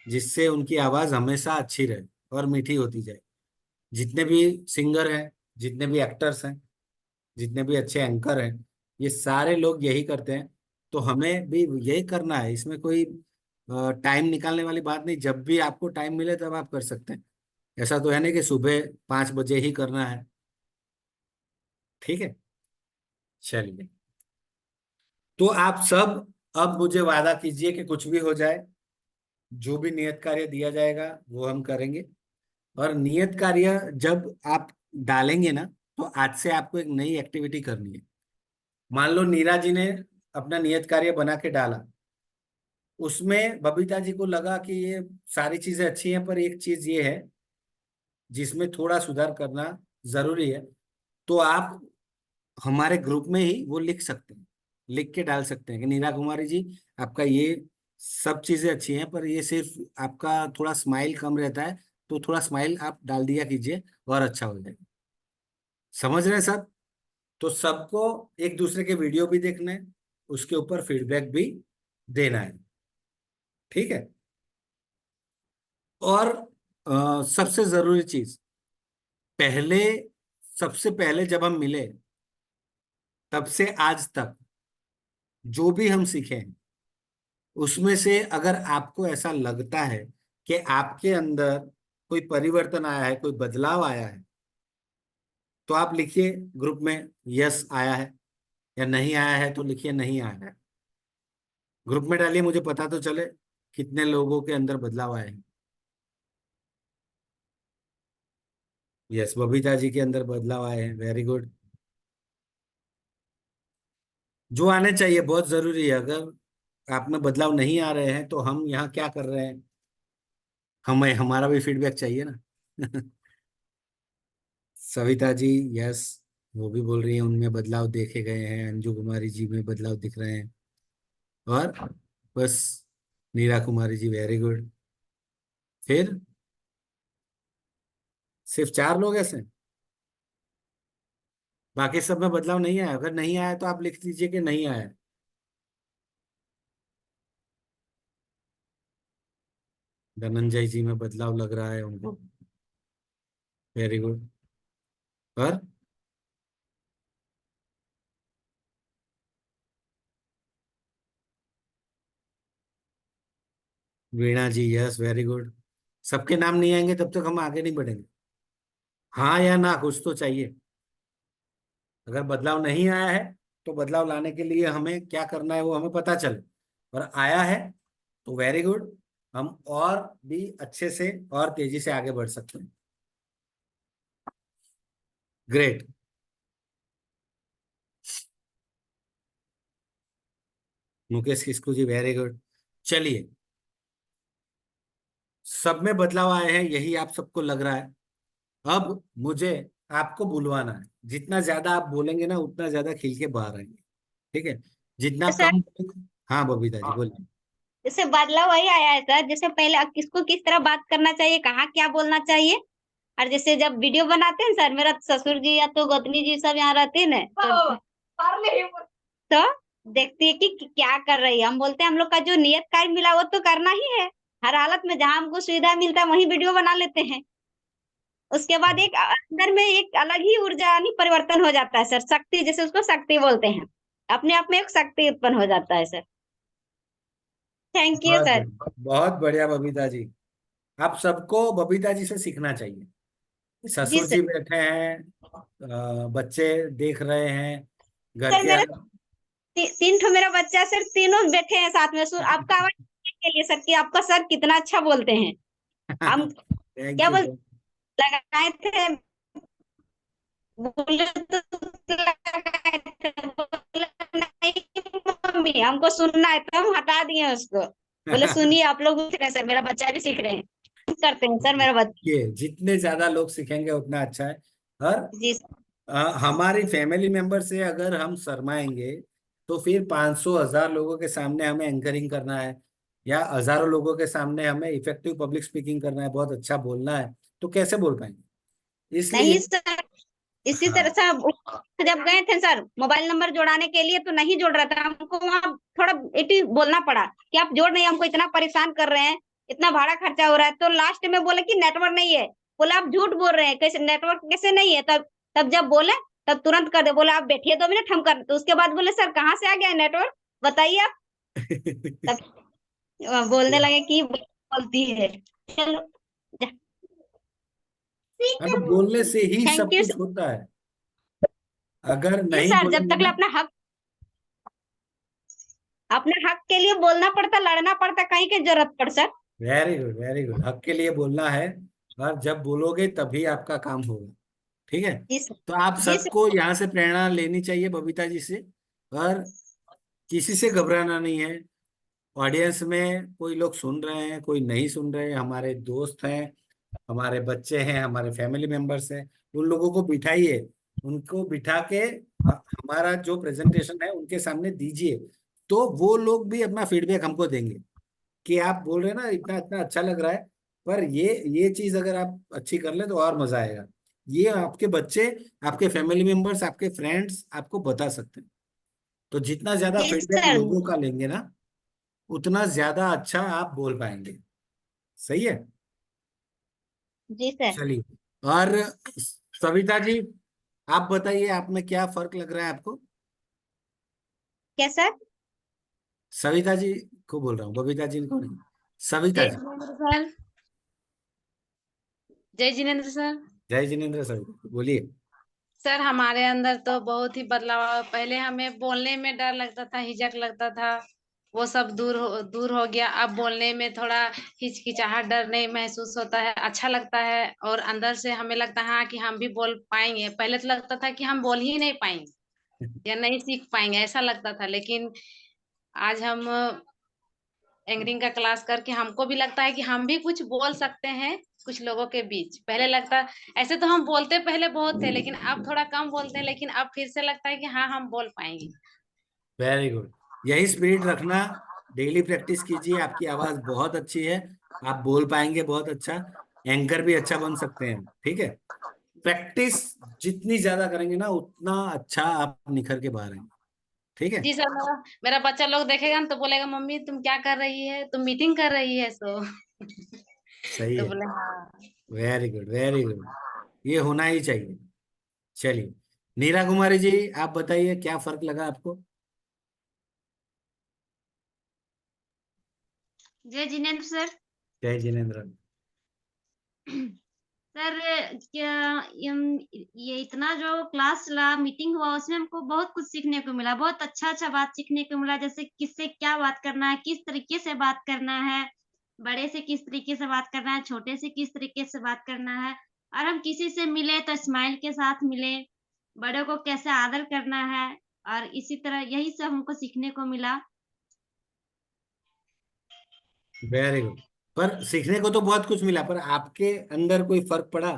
जिससे उनकी आवाज हमेशा अच्छी रहे और मीठी होती जाए। जितने भी सिंगर हैं, जितने भी एक्टर्स हैं, जितने भी अच्छे एंकर हैं, ये सारे लोग यही करते हैं। तो हमें भी यही करना है, इसमें कोई टाइम निकालने वाली बात नहीं। जब भी आपको टाइम मिले तब आप कर सकते हैं। ऐसा तो है नहीं कि सुबह 5 बजे ही करना है। ठीक है, चलिए। तो आप सब अब मुझे वादा कीजिए कि कुछ भी हो जाए, जो भी नियत कार्य दिया जाएगा वो हम करेंगे। और नियत कार्य जब आप डालेंगे ना, तो आज से आपको एक नई एक्टिविटी करनी है। मान लो नीरा जी ने अपना नियत कार्य बना के डाला, उसमें बबीता जी को लगा कि ये सारी चीजें अच्छी हैं, पर एक चीज ये है जिसमें थोड़ा सुधार करना जरूरी है, तो आप हमारे ग्रुप में ही वो लिख सकते हैं, लिख के डाल सकते हैं कि नीरा कुमारी जी, आपका ये सब चीजें अच्छी हैं, पर ये सिर्फ आपका थोड़ा स्माइल कम रहता है, तो थोड़ा स्माइल आप डाल दिया कीजिए और अच्छा हो जाएगा। समझ रहे हैं सब? तो सबको एक दूसरे के वीडियो भी देखना है, उसके ऊपर फीडबैक भी देना है, ठीक है। और सबसे जरूरी चीज, पहले सबसे पहले जब हम मिले तब से आज तक जो भी हम सीखे हैं, उसमें से अगर आपको ऐसा लगता है कि आपके अंदर कोई परिवर्तन आया है, कोई बदलाव आया है, तो आप लिखिए ग्रुप में यस आया है, या नहीं आया है तो लिखिए नहीं आया है। ग्रुप में डालिए, मुझे पता तो चले कितने लोगों के अंदर बदलाव आए हैं। यस, बबीता जी के अंदर बदलाव आए हैं, वेरी गुड। जो आने चाहिए बहुत जरूरी है। अगर आप में बदलाव नहीं आ रहे हैं तो हम यहाँ क्या कर रहे हैं, हमें हमारा भी फीडबैक चाहिए ना। सविता जी यस, वो भी बोल रही हैं उनमें बदलाव देखे गए हैं, अंजू कुमारी जी में बदलाव दिख रहे हैं, और बस नीरा कुमारी जी वेरी गुड। फिर सिर्फ 4 लोग ऐसे हैं? बाकी सब में बदलाव नहीं आया? अगर नहीं आया तो आप लिख दीजिए कि नहीं आया। धनंजय जी में बदलाव लग रहा है उनको, वेरी गुड। पर वीणा जी यस, वेरी गुड। सबके नाम नहीं आएंगे तब तक हम आगे नहीं बढ़ेंगे। हाँ या ना कुछ तो चाहिए। अगर बदलाव नहीं आया है तो बदलाव लाने के लिए हमें क्या करना है वो हमें पता चले, और आया है तो वेरी गुड, हम और भी अच्छे से और तेजी से आगे बढ़ सकते हैं। ग्रेट। मुकेश किस्कू जी वेरी गुड। चलिए, सब में बदलाव आए हैं यही आप सबको लग रहा है। अब मुझे आपको बुलवाना है, जितना ज्यादा आप बोलेंगे ना उतना ज्यादा खिल के बाहर आएंगे, ठीक है। जितना सर, कम बोलेंगे। हाँ बबीता जी बोलिए। जैसे बदलाव वही आया है सर, जैसे पहले अब किसको किस तरह बात करना चाहिए, कहाँ क्या बोलना चाहिए। और जैसे जब वीडियो बनाते हैं सर, मेरा ससुर जी या तो गोतनी जी सब यहाँ रहते हैं ना, तो देखती है कि क्या कर रही है। हम बोलते हैं हम लोग का जो नियत कार्य मिला वो तो करना ही है, हर हालत में जहाँ हमको सुविधा मिलता है वहीं वीडियो बना लेते हैं। उसके बाद एक अंदर में एक अलग ही ऊर्जा यानी परिवर्तन हो जाता है सर, शक्ति, जैसे उसको शक्ति बोलते हैं, अपने आप में एक शक्ति उत्पन्न हो जाता है सर। थैंक यू बहुत सर। बढ़िया, बहुत बढ़िया बबीता जी। आप सबको बबीता जी से सीखना चाहिए। जी ससुर सर। जी बैठे हैं, बच्चे देख रहे हैं, घर सर के मेरे 3 ठो मेरा बच्चा सर, तीनों बैठे हैं साथ में। आपका आवाज के लिए सर कि आपका सर कितना अच्छा बोलते हैं। हम थैंक क्या यू। लगाए थे, ब्लूटूथ लगाए थे, बोले नहीं मम्मी हमको सुनना है, तो हम हटा दिए उसको। बोले सुनिए आप लोग भी सीख रहे हैं सर, मेरा बच्चा भी सीख रहे हैं, करते हैं सर मेरा बच्चा। ये जितने ज्यादा लोग सीखेंगे उतना अच्छा है। और जी सर। हमारी फैमिली मेंबर से अगर हम शर्माएंगे तो फिर 500 1000 लोगों के सामने हमें एंकरिंग करना है, या हजारों लोगों के सामने हमें इफेक्टिव पब्लिक स्पीकिंग करना है, बहुत अच्छा बोलना है, तो कैसे बोल पाएंगे? नहीं इसलिए सर, इसी हाँ। तरह से जब गए थे सर मोबाइल नंबर जोड़ाने के लिए, तो नहीं जोड़ रहा था, हमको वहाँ थोड़ा इटी बोलना पड़ा कि आप जोड़ नहीं, हमको इतना परेशान कर रहे हैं, इतना भाड़ा खर्चा हो रहा है। तो लास्ट में बोले कि नेटवर्क नहीं है। बोले आप झूठ बोल रहे हैं, कैसे नेटवर्क कैसे नहीं है। तब तब जब बोले तब तुरंत कर दे, बोले आप बैठिए 2 मिनट हम कर। तो उसके बाद बोले सर कहाँ से आ गया नेटवर्क, बताइए आप। तब बोलने लगे कि बोलती है। चलो, हाँ, तो बोलने से ही थैंक सब यू कुछ होता है। अगर जी नहीं सर। जब बोलेंगे तक ना। अपने हक के लिए बोलना पड़ता, लड़ना पड़ता, कहीं की जरूरत पड़ sir. Very good very good, हक के लिए बोलना है, और जब बोलोगे तभी आपका काम होगा, ठीक है। जी सर। तो आप जी सर। सबको यहाँ से प्रेरणा लेनी चाहिए बबीता जी से, और किसी से घबराना नहीं है। ऑडियंस में कोई लोग सुन रहे हैं, कोई नहीं सुन रहे हैं, हमारे दोस्त हैं, हमारे बच्चे हैं, हमारे फैमिली मेंबर्स हैं, उन लोगों को बिठाइए, उनको बिठा के हमारा जो प्रेजेंटेशन है उनके सामने दीजिए, तो वो लोग भी अपना फीडबैक हमको देंगे कि आप बोल रहे हैं ना इतना इतना अच्छा लग रहा है, पर ये चीज अगर आप अच्छी कर ले तो और मजा आएगा। ये आपके बच्चे, आपके फैमिली मेंबर्स, आपके फ्रेंड्स आपको बता सकते हैं। तो जितना ज्यादा जी फीडबैक सर। लोगों का लेंगे ना, उतना ज्यादा अच्छा आप बोल पाएंगे। सही है। जी सर। चलिए, और सविता जी आप बताइए, आप में क्या फर्क लग रहा है आपको? क्या सर? सविता जी को बोल रहा हूँ, बबीता जी को नहीं, सविता जय जी। जिनेन्द्र सर। जय जिनेन्द्र सर। जय जिनेन्द्र। सविता बोलिए। सर हमारे अंदर तो बहुत ही बदलाव आया। पहले हमें बोलने में डर लगता था, हिचक लगता था, वो सब दूर हो गया। अब बोलने में थोड़ा हिचकिचाहट, डर नहीं महसूस होता है, अच्छा लगता है। और अंदर से हमें लगता है हाँ कि हम भी बोल पाएंगे। पहले तो लगता था कि हम बोल ही नहीं पाएंगे या नहीं सीख पाएंगे, ऐसा लगता था। लेकिन आज हम एंकरिंग का क्लास करके हमको भी लगता है कि हम भी कुछ बोल सकते हैं कुछ लोगों के बीच। पहले लगता, ऐसे तो हम बोलते पहले बहुत थे, लेकिन अब थोड़ा कम बोलते हैं, लेकिन अब फिर से लगता है कि हाँ हम बोल पाएंगे। Very good. यही स्पिरिट रखना, डेली प्रैक्टिस कीजिए, आपकी आवाज बहुत अच्छी है, आप बोल पाएंगे बहुत अच्छा, एंकर भी अच्छा बन सकते हैं। ठीक है, प्रैक्टिस जितनी ज्यादा करेंगे ना उतना अच्छा आप निखर के बाहर आएंगे। ठीक है। जी सर, मेरा बच्चा लोग देखेगा ना तो बोलेगा मम्मी तुम क्या कर रही है, तुम मीटिंग कर रही है सो। सही तो है। बोले हाँ। Very good, very good. ये होना ही चाहिए। चलिए, नीरा कुमारी जी आप बताइए क्या फर्क लगा आपको? जय जिनेन्द्र सर। जय जिनेन्द्र। सर क्या ये इतना जो क्लास चला, मीटिंग हुआ, उसमें हमको बहुत कुछ सीखने को मिला, बहुत अच्छा अच्छा बात सीखने को मिला। जैसे किससे क्या बात करना है, किस तरीके से बात करना है, बड़े से किस तरीके से बात करना है, छोटे से किस तरीके से बात करना है। और हम किसी से मिले तो स्माइल के साथ मिले, बड़ों को कैसे आदर करना है, और इसी तरह यही सब हमको सीखने को मिला। Very good. पर सीखने को तो बहुत कुछ मिला, पर आपके अंदर कोई फर्क पड़ा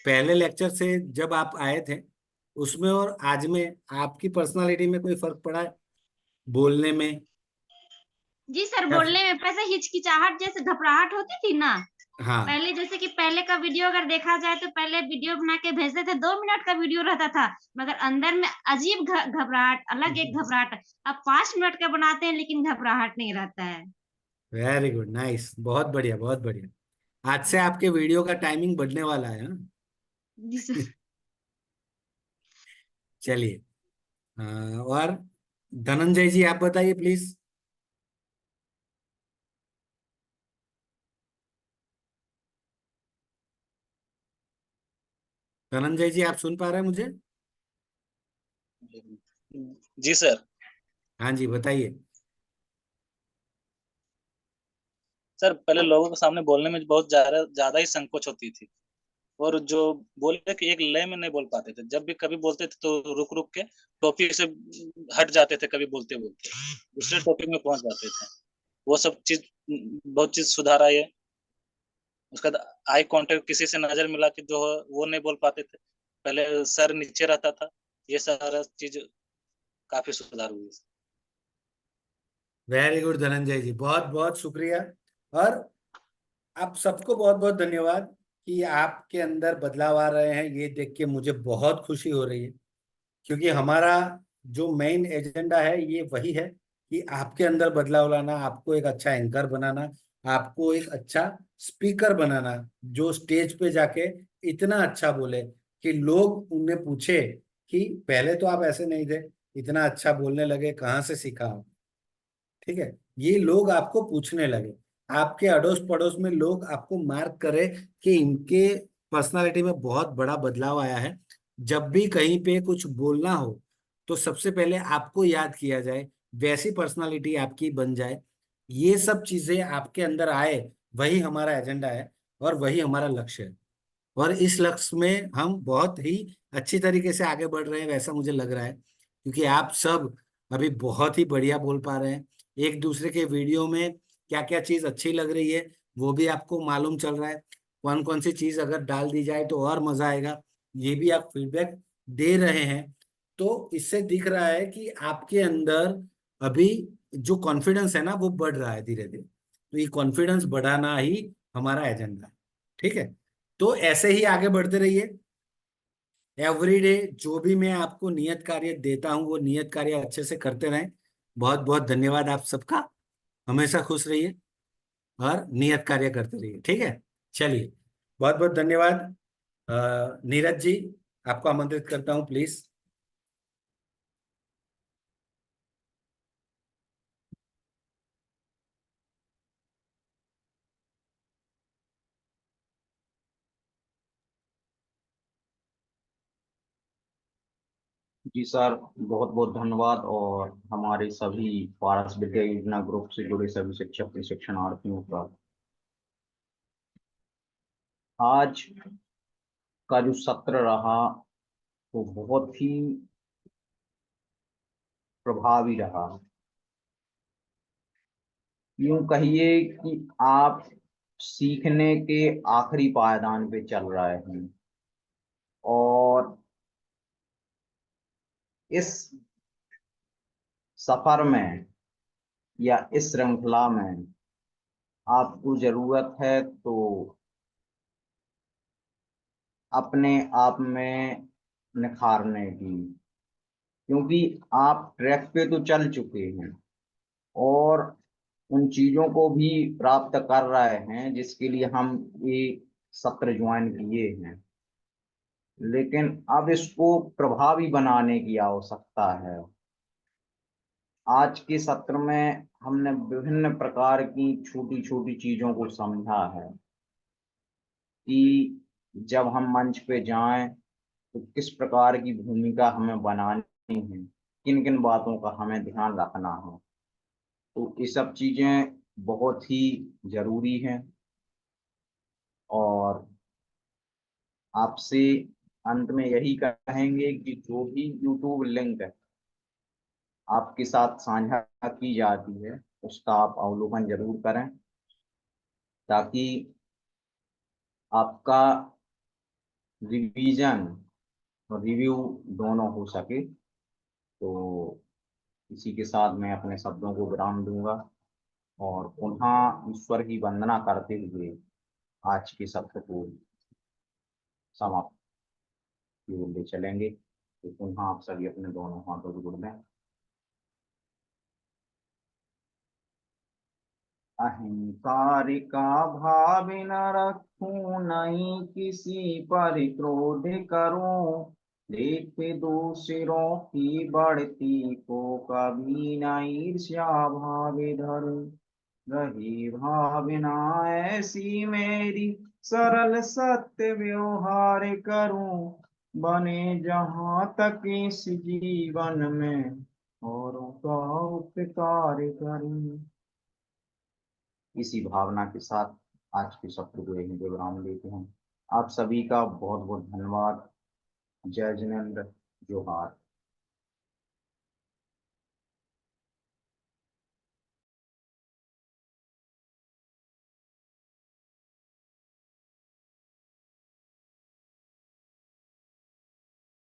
पहले लेक्चर से जब आप आए थे उसमें और आज में? आपकी पर्सनालिटी में कोई फर्क पड़ा है बोलने में? जी सर, या बोलने में पैसे हिचकिचाहट जैसे घबराहट होती थी ना, हाँ, पहले जैसे कि पहले का वीडियो अगर देखा जाए तो पहले वीडियो बना के भेजते थे, 2 मिनट का वीडियो रहता था, मगर अंदर में अजीब घबराहट, अलग एक घबराहट। अब 5 मिनट का बनाते हैं लेकिन घबराहट नहीं रहता है। वेरी गुड, नाइस, बहुत बढ़िया, बहुत बढ़िया। आज से आपके वीडियो का टाइमिंग बढ़ने वाला है, हाँ? जी सर। चलिए, और धनंजय जी आप बताइए प्लीज। धनंजय जी आप सुन पा रहे हैं मुझे? जी सर। हाँ जी, बताइए। सर पहले लोगों के सामने बोलने में बहुत ज्यादा ज्यादा ही संकोच होती थी, और जो बोले कि एक लय में नहीं बोल पाते थे। जब भी कभी बोलते थे तो रुक रुक के टॉपिक से हट जाते थे, कभी बोलते बोलते दूसरे टॉपिक में पहुंच जाते थे। वो सब चीज, बहुत चीज सुधार आई है। उसका आई कांटेक्ट, किसी से नजर मिला कि जो है वो नहीं बोल पाते थे, पहले सर नीचे रहता था, ये सारा चीज काफी सुधार हुई है। वेरी गुड धनंजय जी, बहुत बहुत शुक्रिया। और आप सबको बहुत बहुत धन्यवाद कि आपके अंदर बदलाव आ रहे हैं, ये देख के मुझे बहुत खुशी हो रही है। क्योंकि हमारा जो मेन एजेंडा है ये वही है कि आपके अंदर बदलाव लाना, आपको एक अच्छा एंकर बनाना, आपको एक अच्छा स्पीकर बनाना, जो स्टेज पे जाके इतना अच्छा बोले कि लोग उन्हें पूछे कि पहले तो आप ऐसे नहीं थे, इतना अच्छा बोलने लगे, कहाँ से सीखा आप? ठीक है, ये लोग आपको पूछने लगे, आपके अड़ोस पड़ोस में लोग आपको मार्क करे कि इनके पर्सनालिटी में बहुत बड़ा बदलाव आया है। जब भी कहीं पे कुछ बोलना हो तो सबसे पहले आपको याद किया जाए, वैसी पर्सनालिटी आपकी बन जाए। ये सब चीजें आपके अंदर आए, वही हमारा एजेंडा है और वही हमारा लक्ष्य है। और इस लक्ष्य में हम बहुत ही अच्छी तरीके से आगे बढ़ रहे हैं, वैसा मुझे लग रहा है। क्योंकि आप सब अभी बहुत ही बढ़िया बोल पा रहे हैं। एक दूसरे के वीडियो में क्या क्या चीज अच्छी लग रही है वो भी आपको मालूम चल रहा है। कौन कौन सी चीज अगर डाल दी जाए तो और मजा आएगा, ये भी आप फीडबैक दे रहे हैं। तो इससे दिख रहा है कि आपके अंदर अभी जो कॉन्फिडेंस है ना वो बढ़ रहा है धीरे धीरे। तो ये कॉन्फिडेंस बढ़ाना ही हमारा एजेंडा है, ठीक है। तो ऐसे ही आगे बढ़ते रहिए। एवरीडे जो भी मैं आपको नियत कार्य देता हूं वो नियत कार्य अच्छे से करते रहें। बहुत बहुत धन्यवाद आप सबका। हमेशा खुश रहिए और नियत कार्य करते रहिए, ठीक है। चलिए, बहुत बहुत धन्यवाद। नीरज जी, आपको आमंत्रित करता हूं प्लीज। जी सर, बहुत बहुत धन्यवाद। और हमारे सभी पारस विद्या योजना ग्रुप से जुड़े सभी शिक्षक प्रशिक्षणार्थियों का आज का जो सत्र रहा वो बहुत ही प्रभावी रहा। यूं कहिए कि आप सीखने के आखिरी पायदान पे चल रहे हैं और इस सफर में या इस श्रृंखला में आपको जरूरत है तो अपने आप में निखारने की, क्योंकि आप ट्रैक पे तो चल चुके हैं और उन चीजों को भी प्राप्त कर रहे हैं जिसके लिए हम ये सत्र ज्वाइन किए हैं। लेकिन अब इसको प्रभावी बनाने की आवश्यकता है। आज के सत्र में हमने विभिन्न प्रकार की छोटी छोटी चीजों को समझा है कि जब हम मंच पे जाएं तो किस प्रकार की भूमिका हमें बनानी है, किन किन बातों का हमें ध्यान रखना है। तो ये सब चीजें बहुत ही जरूरी हैं। और आपसे अंत में यही कहेंगे कि जो भी यूट्यूब लिंक आपके साथ साझा की जाती है उसका आप अवलोकन जरूर करें, ताकि आपका रिवीजन और रिव्यू दोनों हो सके। तो इसी के साथ मैं अपने शब्दों को विराम दूंगा और पुनः ईश्वर की वंदना करते हुए आज के सत्र को समाप्त की ओर ले चलेंगे। तो पुनः आप सभी अपने दोनों हाथों को जोड़ दें। अहंकार का भाव न रखूं, नहीं किसी पर क्रोध करूं, देख दूसरों की बढ़ती को कभी न ईर्ष्या भाव धरूं। रही भावना ऐसी मेरी सरल सत्य व्यवहार करूं, बने जहां तक इस जीवन में औरों का उपकार करूं। इसी भावना के साथ आज के सत्र को यहीं पे विराम देते हैं। आप सभी का बहुत बहुत धन्यवाद। जय जिनेंद्र, जोहार।